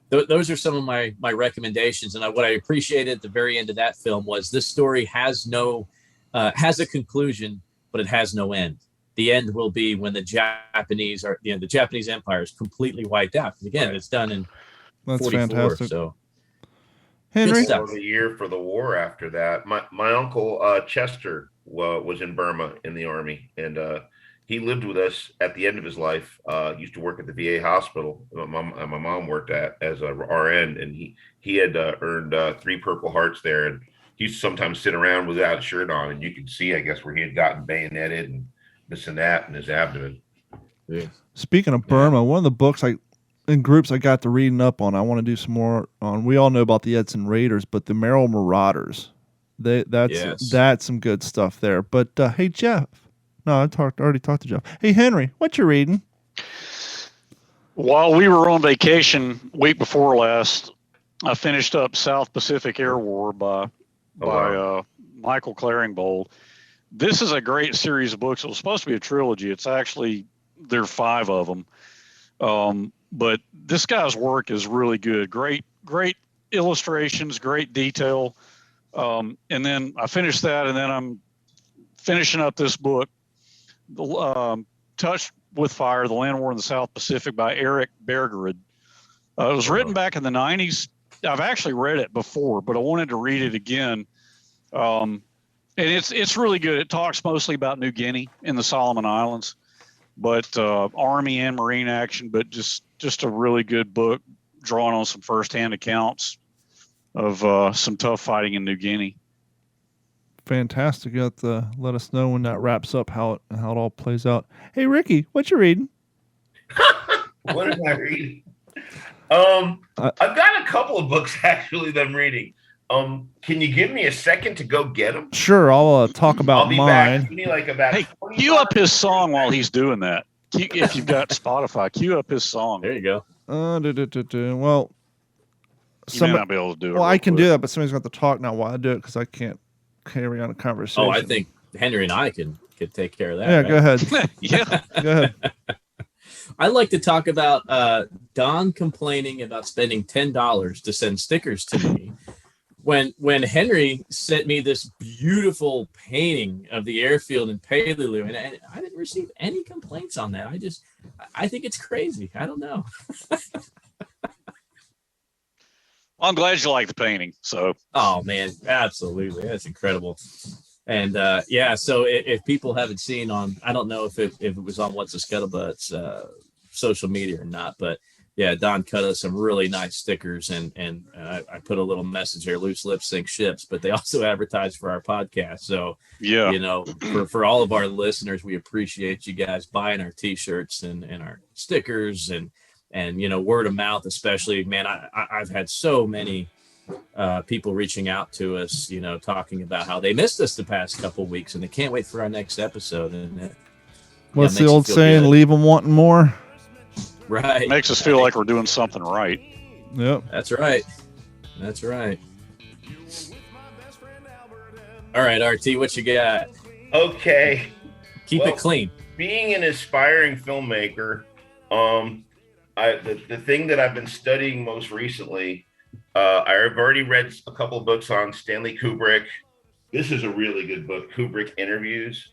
those are some of my recommendations. And what I appreciated at the very end of that film was this story has a conclusion, but it has no end. The end will be when the Japanese Empire is completely wiped out. Because again, it's done in That's 44. fantastic. So Henry, the year for the war after that. My uncle Chester was in Burma in the army, and he lived with us at the end of his life. Used to work at the VA hospital. My mom worked as a RN, and he had earned 3 Purple Hearts there. And he used to sometimes sit around without a shirt on, and you could see, I guess, where he had gotten bayoneted and this and that in his abdomen. yeah. speaking of Burma, one of the books in groups I got to reading up on, I want to do some more on. We all know about the Edson Raiders, but the Merrill Marauders. That's some good stuff there. But hey, Jeff. No, I already talked to Jeff. Hey, Henry, what you reading? While we were on vacation week before last, I finished up South Pacific Air War by Michael Claringbold. This is a great series of books. It was supposed to be a trilogy. It's actually, there are 5 of them. But this guy's work is really good. Great illustrations, great detail. And then I finished that, and then I'm finishing up this book, Touched with Fire, The Land War in the South Pacific by Eric Bergerud. It was written back in the 90s. I've actually read it before, but I wanted to read it again. And it's really good. It talks mostly about New Guinea and the Solomon Islands, but Army and Marine action, but just a really good book drawing on some firsthand accounts of some tough fighting in New Guinea. Fantastic. You have to let us know when that wraps up, how it all plays out. Hey, Rikki, what you reading? What am I reading? I've got a couple of books actually that I'm reading. Can you give me a second to go get them? Sure, I'll talk about I'll be mine. back. Give me like about Hey, cue up his song while he's doing that. If you've got Spotify, cue up his song. There you go. Well, You may not be able to do it. Well, I can do that, but somebody's got to talk now while I do it because I can't carry on a conversation. Oh, I think Henry and I could take care of that. Yeah, right? go ahead. Yeah. Go ahead. I like to talk about Don complaining about spending $10 to send stickers to me. When Henry sent me this beautiful painting of the airfield in Peleliu, and I didn't receive any complaints on that. I think it's crazy. I don't know. I'm glad you like the painting. So, oh man, absolutely, that's incredible. And so if people haven't seen I don't know if it was on What's the Scuttlebutt's social media or not, but yeah, Don cut us some really nice stickers, and I put a little message here: loose lips sink ships. But they also advertise for our podcast, so yeah, for all of our listeners, we appreciate you guys buying our T-shirts and our stickers and word of mouth, especially. Man, I've had so many people reaching out to us, talking about how they missed us the past couple of weeks and they can't wait for our next episode. And what's the old saying? Good. Leave them wanting more. Right. Makes us feel like we're doing something right. Yep. That's right. All right, RT, what you got? Okay. Keep it clean. Being an aspiring filmmaker, the thing that I've been studying most recently, I've already read a couple of books on Stanley Kubrick. This is a really good book, Kubrick Interviews.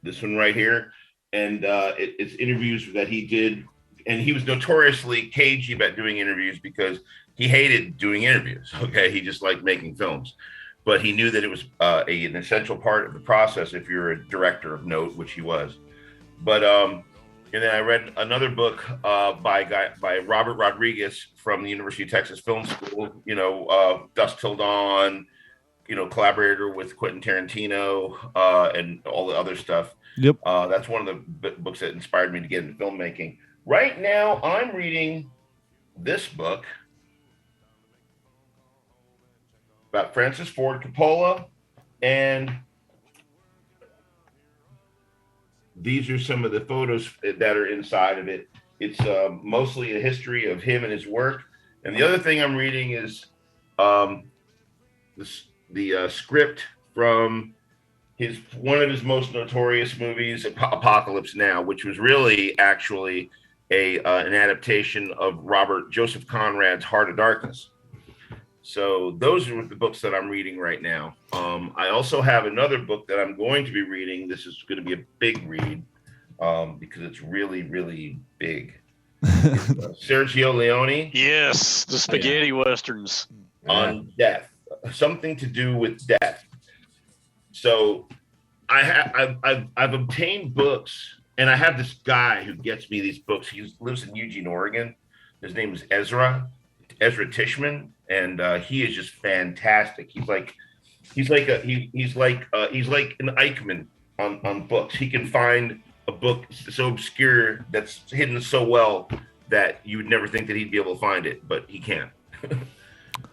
This one right here. And it's interviews that he did. And he was notoriously cagey about doing interviews because he hated doing interviews. Okay. He just liked making films, but he knew that it was an essential part of the process if you're a director of note, which he was. But and then I read another book by Robert Rodriguez from the University of Texas Film School. Dusk Till Dawn. Collaborator with Quentin Tarantino and all the other stuff. Yep. That's one of the books that inspired me to get into filmmaking. Right now, I'm reading this book about Francis Ford Coppola, and these are some of the photos that are inside of it. It's mostly a history of him and his work. And the other thing I'm reading is the script from one of his most notorious movies, Apocalypse Now, which was really actually an adaptation of Robert Joseph Conrad's Heart of Darkness. So those are the books that I'm reading right now. I also have another book that I'm going to be reading. This is going to be a big read because it's really, really big. Sergio Leone. Yes, the spaghetti westerns on death. Something to do with death. So I've obtained books, and I have this guy who gets me these books. He lives in Eugene, Oregon. His name is Ezra Tishman, and he is just fantastic. He's like an Eichmann on books. He can find a book so obscure that's hidden so well that you would never think that he'd be able to find it, but he can.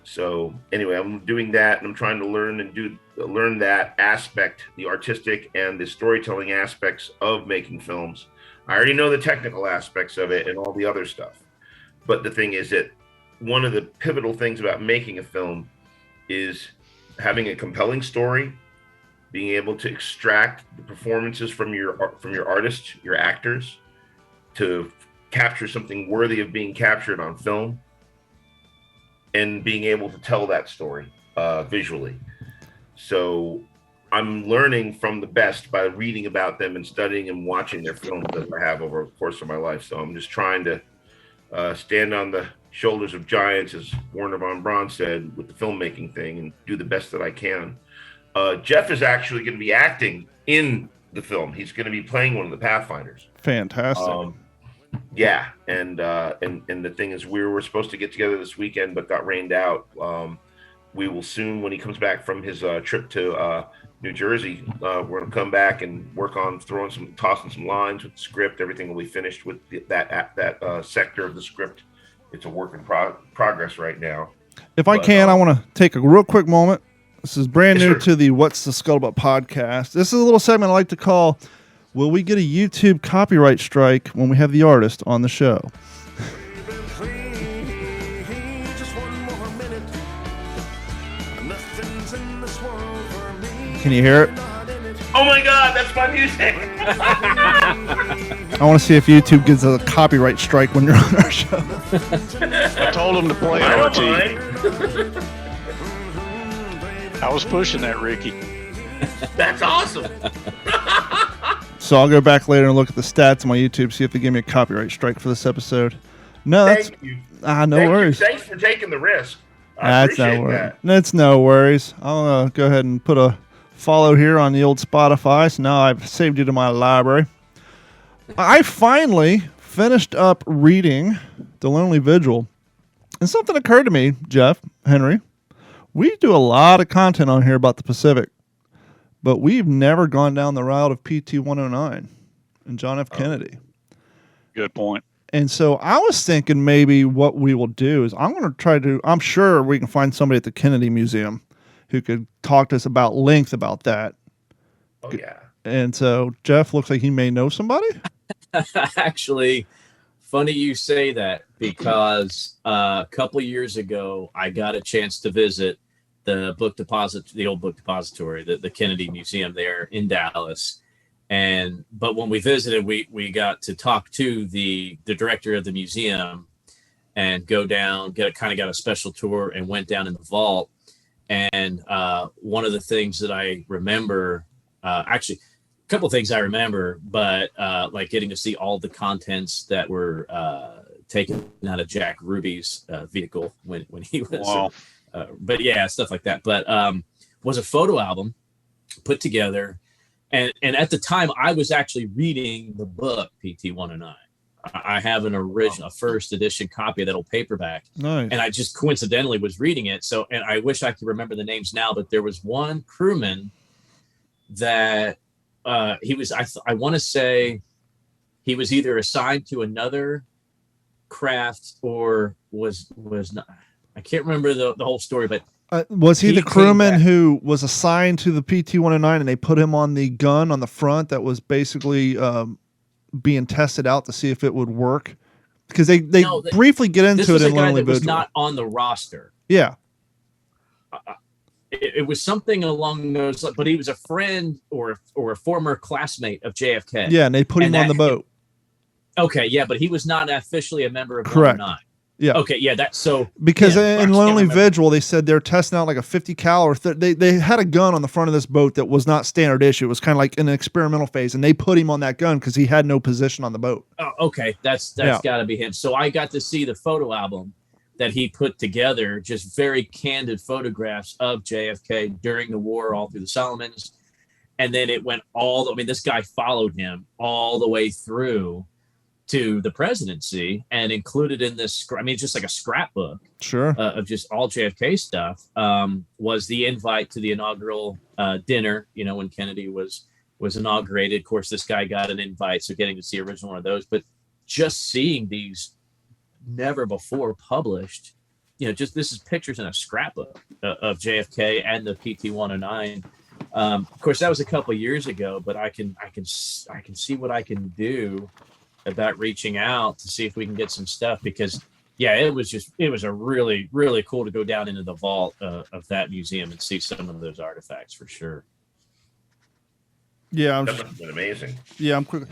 So anyway, I'm doing that, and I'm trying to learn that aspect, the artistic and the storytelling aspects of making films. I already know the technical aspects of it and all the other stuff. But the thing is that one of the pivotal things about making a film is having a compelling story, being able to extract the performances from your artists, your actors, to capture something worthy of being captured on film, and being able to tell that story visually. So I'm learning from the best by reading about them and studying and watching their films that I have over the course of my life. So I'm just trying to stand on the shoulders of giants, as Werner von Braun said, with the filmmaking thing, and do the best that I can. Jeff is actually going to be acting in the film. He's going to be playing one of the Pathfinders. Fantastic. Yeah, and the thing is, we were supposed to get together this weekend, but got rained out. We will soon, when he comes back from his trip to New Jersey, we're going to come back and work on tossing some lines with the script. Everything will be finished with that sector of the script. It's a work in progress right now. I want to take a real quick moment. This is brand new to the What's the Scuttlebutt podcast. This is a little segment I like to call, will we get a YouTube copyright strike when we have the artist on the show? Can you hear it? Oh my God, that's my music. I want to see if YouTube gives a copyright strike when you're on our show. I told him to play it, RT. I was pushing that, Rikki. That's awesome. So I'll go back later and look at the stats on my YouTube, see if they give me a copyright strike for this episode. No, Thank you. No worries. Thanks for taking the risk. That's no worries. That's no worries. I'll go ahead and put a follow here on the old Spotify. So now I've saved you to my library. I finally finished up reading The Lonely Vigil. And something occurred to me, Jeff, Henry. We do a lot of content on here about the Pacific, but we've never gone down the route of PT-119 and John F. Kennedy. Good point. And so I was thinking maybe what we will do is I'm sure we can find somebody at the Kennedy Museum who could talk to us about length about that. Oh, yeah. And so Jeff looks like he may know somebody. Actually, funny you say that, because a couple of years ago, I got a chance to visit the old book depository, the Kennedy Museum there in Dallas. But when we visited, we got to talk to the director of the museum and go down, got a special tour, and went down in the vault. And one of the things that I remember, actually, a couple of things I remember, but like getting to see all the contents that were taken out of Jack Ruby's vehicle when he was. Wow. But yeah, stuff like that. But was a photo album put together, and at the time I was actually reading the book PT-109. I have an original, a first edition copy of that old paperback. Nice. And I just coincidentally was reading it. So, and I wish I could remember the names now, but there was one crewman that he was, I want to say he was either assigned to another craft or was not. I can't remember the whole story, but was he the came crewman back. who was assigned to the PT-109 and they put him on the gun on the front that was basically being tested out to see if it would work? Because they No, briefly get this into was it a in guy Lonely that was Vigil. not on the roster. Yeah. It was something along those, but he was a friend or a former classmate of JFK. Yeah, and they put him And on the boat. Okay, yeah, but he was not officially a member of Correct. 109. Yeah. Okay, yeah, that's so. Because yeah, I in can't Lonely remember. Vigil, they said they're testing out like a 50 caliber. They had a gun on the front of this boat that was not standard issue. It was kind of like in an experimental phase, and they put him on that gun because he had no position on the boat. Oh, okay, that's Yeah. got to be him. So I got to see the photo album that he put together, just very candid photographs of JFK during the war, all through the Solomons, and then it went I mean, this guy followed him all the way through to the presidency, and included in this, I mean, it's just like a scrapbook Sure. of just all JFK stuff, was the invite to the inaugural dinner, when Kennedy was inaugurated. Of course, this guy got an invite, so getting to see original one of those, but just seeing these never before published, just this is pictures in a scrapbook of JFK and the PT-109. Of course, that was a couple of years ago, but I can see what I can do about reaching out to see if we can get some stuff, because yeah, it was a really, really cool to go down into the vault of that museum and see some of those artifacts for sure. Yeah, That must have been amazing. Yeah, I'm quick.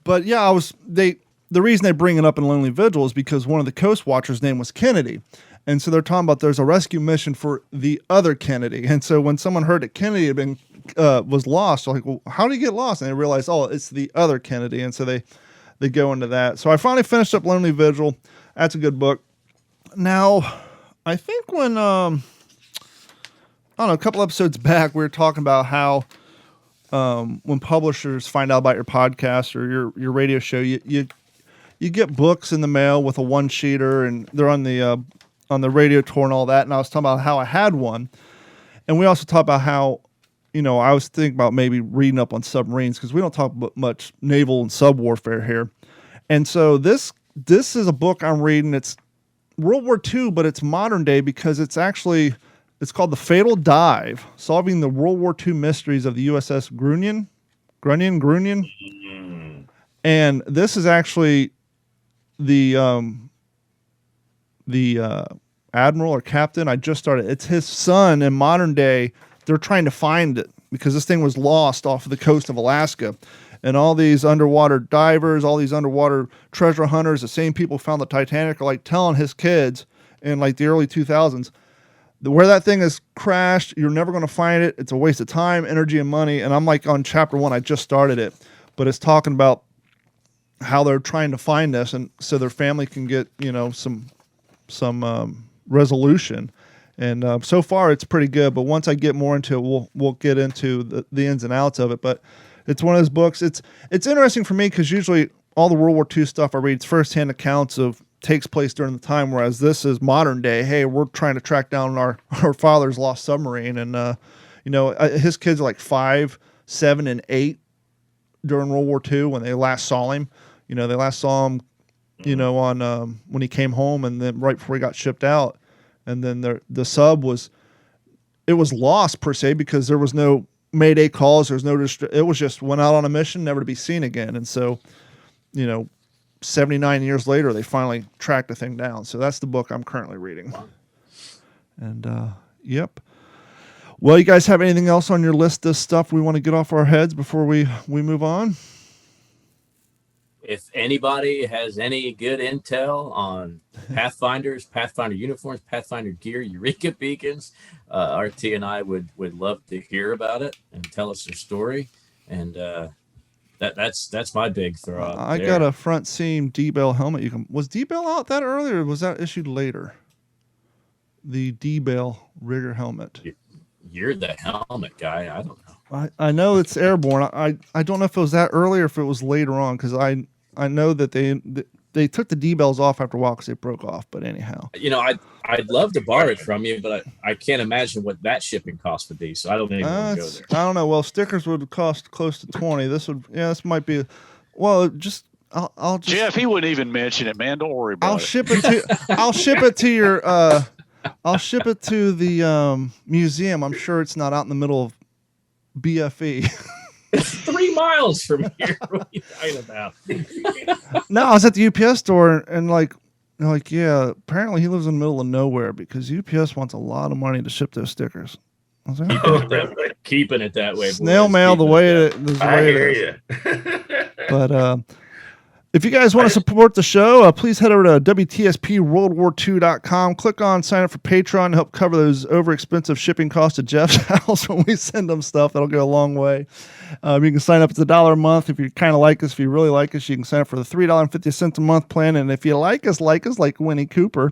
But yeah, the reason they bring it up in Lonely Vigil is because one of the Coast Watchers' name was Kennedy. And so they're talking about there's a rescue mission for the other Kennedy. And so when someone heard that Kennedy had been was lost, they're like, well, how did he get lost? And they realized, oh, it's the other Kennedy. And so they go into that. So I finally finished up Lonely Vigil. That's a good book. Now, I think when I don't know, a couple episodes back, we were talking about how when publishers find out about your podcast or your radio show, you get books in the mail with a one-sheeter, and they're on the radio tour and all that. And I was talking about how I had one, and we also talked about how, I was thinking about maybe reading up on submarines, because we don't talk about much naval and sub warfare here. And so this is a book I'm reading. It's World War II, but it's modern day, because it's called The Fatal Dive: Solving the World War II Mysteries of the USS Grunion. And this is actually the admiral or captain. I just started. It's his son in modern day. They're trying to find it because this thing was lost off of the coast of Alaska. And all these underwater divers, all these underwater treasure hunters, the same people who found the Titanic, are like telling his kids in like the early 2000s, where that thing has crashed, you're never going to find it. It's a waste of time, energy, and money. And I'm like on chapter 1. I just started it, but it's talking about how they're trying to find this, and so their family can get some resolution. And so far it's pretty good. But once I get more into it, we'll get into the ins and outs of it. But it's one of those books. It's interesting for me because usually all the World War II stuff I read is firsthand accounts of takes place during the time, whereas this is modern day. Hey, we're trying to track down our father's lost submarine, and his kids are like 5, 7, and 8 during World War II when they last saw him. They last saw him, on when he came home, and then right before he got shipped out, and then the sub was lost per se because there was no Mayday calls. There's no it was just went out on a mission, never to be seen again. And so, 79 years later, they finally tracked the thing down. So that's the book I'm currently reading. Wow. And yep. Well, you guys have anything else on your list of stuff we want to get off our heads before we move on? If anybody has any good intel on Pathfinders, Pathfinder uniforms, Pathfinder gear, Eureka beacons, RT and I would love to hear about it and tell us their story. And That's my big throw up. I got a front seam D-Bell helmet. Was D-Bell out that early, or was that issued later? The D-Bell rigger helmet. You're the helmet guy. I don't know. I know it's airborne. I don't know if it was that early or if it was later on, because I know that they took the D-Bells off after a while because they broke off. But anyhow, I'd love to borrow it from you, but I can't imagine what that shipping cost would be. So I don't even want to go there. I don't know. Well, stickers would cost close to 20. This might be. Well, just I'll just. Jeff, he wouldn't even mention it, man. Don't worry about it. I'll ship it to your. I'll ship it to the museum. I'm sure it's not out in the middle of BFE. It's 3 miles from here. What are you talking about? No, I was at the UPS store and yeah, apparently he lives in the middle of nowhere because UPS wants a lot of money to ship those stickers. I was like, keeping it that way. Snail mail the way it is. I hear you. But if you guys want to support the show, please head over to WTSPWorldWar2.com. Click on sign up for Patreon to help cover those over-expensive shipping costs to Jeff's house when we send them stuff. That'll go a long way. You can sign up. It's $1 a month. If you kind of like us, if you really like us, you can sign up for the $3.50 a month plan. And if you like us like Winnie Cooper,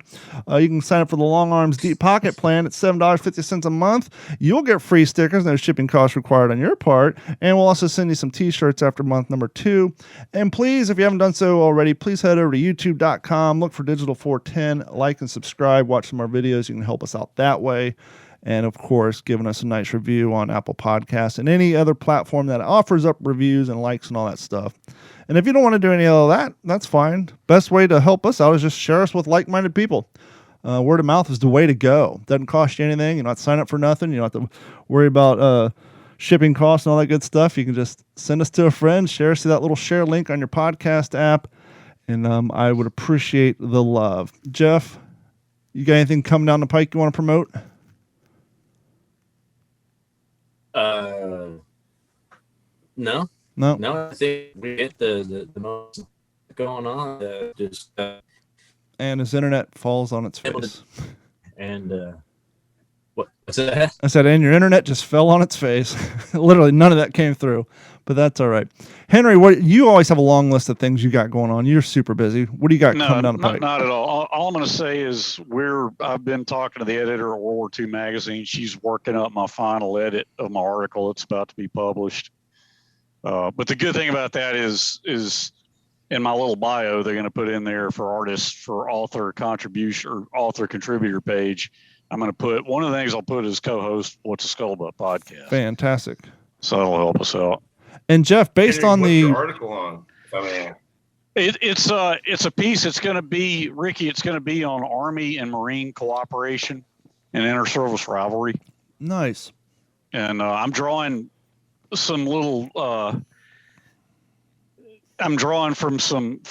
you can sign up for the Long Arms Deep Pocket plan at $7.50 a month. You'll get free stickers, no shipping costs required on your part. And we'll also send you some t-shirts after month number 2. And please, if you haven't done so already, please head over to youtube.com, look for Digital 410, like and subscribe, watch some of our videos. You can help us out that way. And of course, giving us a nice review on Apple Podcasts and any other platform that offers up reviews and likes and all that stuff. And if you don't want to do any of that, that's fine. Best way to help us out is just share us with like-minded people. Word of mouth is the way to go. Doesn't cost you anything. You don't have to sign up for nothing. You don't have to worry about shipping costs and all that good stuff. You can just send us to a friend, share us to that little share link on your podcast app, and I would appreciate the love. Jeff, you got anything coming down the pike you want to promote? No. I think we get the most going on. And his internet falls on its face. And what's that? I said, and your internet just fell on its face. Literally, none of that came through, but that's all right. Henry, you always have a long list of things you got going on. You're super busy. What do you got coming down the pike? Not at all. All I'm going to say is I've been talking to the editor of World War II magazine. She's working up my final edit of my article. It's about to be published. But the good thing about that is in my little bio, they're going to put in there for artists, for author contribution or author contributor page. I'm going to put one of the things I'll put is co-host What's a Scuttlebutt podcast. Fantastic. So that'll help us out. And Jeff, based on the article on, it's a piece. It's going to be Rikki. It's going to be on Army and Marine cooperation and inter-service rivalry. Nice. And I'm drawing some little. I'm drawing from some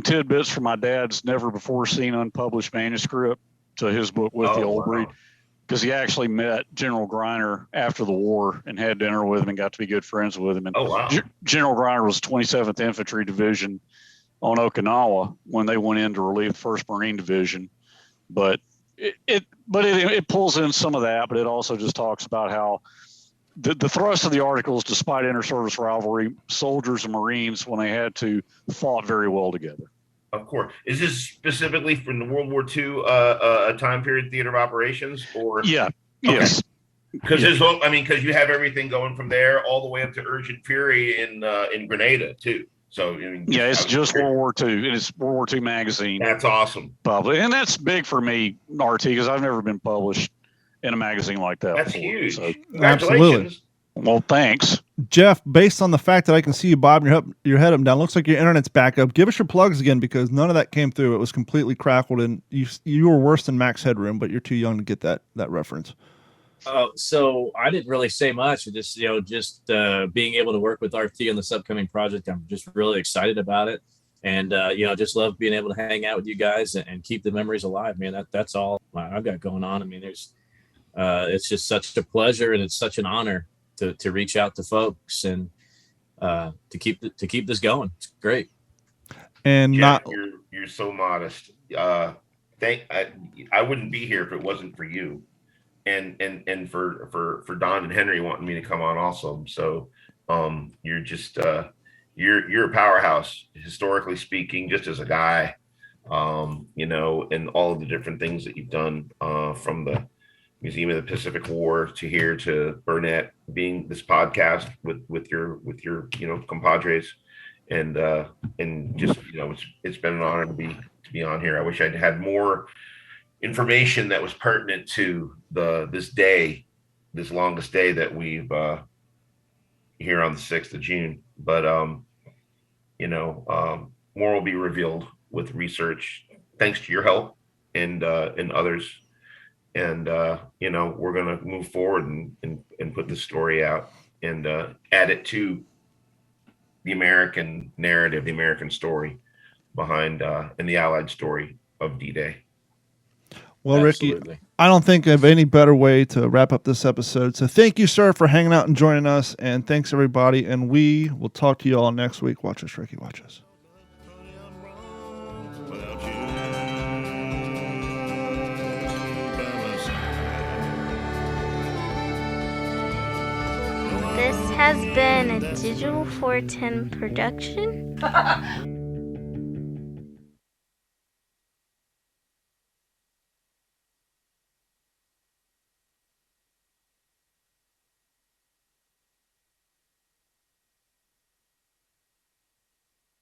tidbits from my dad's never before seen unpublished manuscript to his book With the Old Breed, because he actually met General Greiner after the war and had dinner with him and got to be good friends with him. And General Greiner was 27th Infantry Division on Okinawa when they went in to relieve the 1st Marine Division. But it pulls in some of that, but it also just talks about how the thrust of the article is, despite inter-service rivalry, soldiers and Marines, when they had to, fought very well together. Of course. Is this specifically from the World War II a time period theater of operations, or? Yeah. Okay. Yes. Because because you have everything going from there all the way up to Urgent Fury in Grenada too. So it's just World War II, and it's World War II magazine. That's awesome. Probably, and that's big for me, RT, because I've never been published in a magazine like that. That's before, huge. So. Congratulations. Absolutely. Well, thanks, Jeff. Based on the fact that I can see you bobbing your head up and down, looks like your internet's back up. Give us your plugs again, because none of that came through. It was completely crackled, and you were worse than Max Headroom, but you're too young to get that reference. So I didn't really say much. Just being able to work with RT on this upcoming project, I'm just really excited about it, and just love being able to hang out with you guys and keep the memories alive, man. That's all I've got going on. I mean, it's just such a pleasure, and it's such an honor to reach out to folks and to keep this going. It's great. And Jeff, you're so modest. I wouldn't be here if it wasn't for you, and for Don and Henry wanting me to come on also. So you're just you're a powerhouse, historically speaking, just as a guy, and all of the different things that you've done, from the Museum of the Pacific War to here to Burnett, being this podcast with your compadres, and just it's been an honor to be on here. I wish I'd had more information that was pertinent to this longest day that we've here on the 6th of June, but more will be revealed with research, thanks to your help and others. And we're gonna move forward and put this story out and add it to the American narrative, the American story behind and the Allied story of D-Day. Well, Absolutely. Rikki, I don't think of any better way to wrap up this episode. So thank you, sir, for hanging out and joining us. And thanks, everybody. And we will talk to you all next week. Watch us, Rikki. Watch us. This has been a Digital 410 production.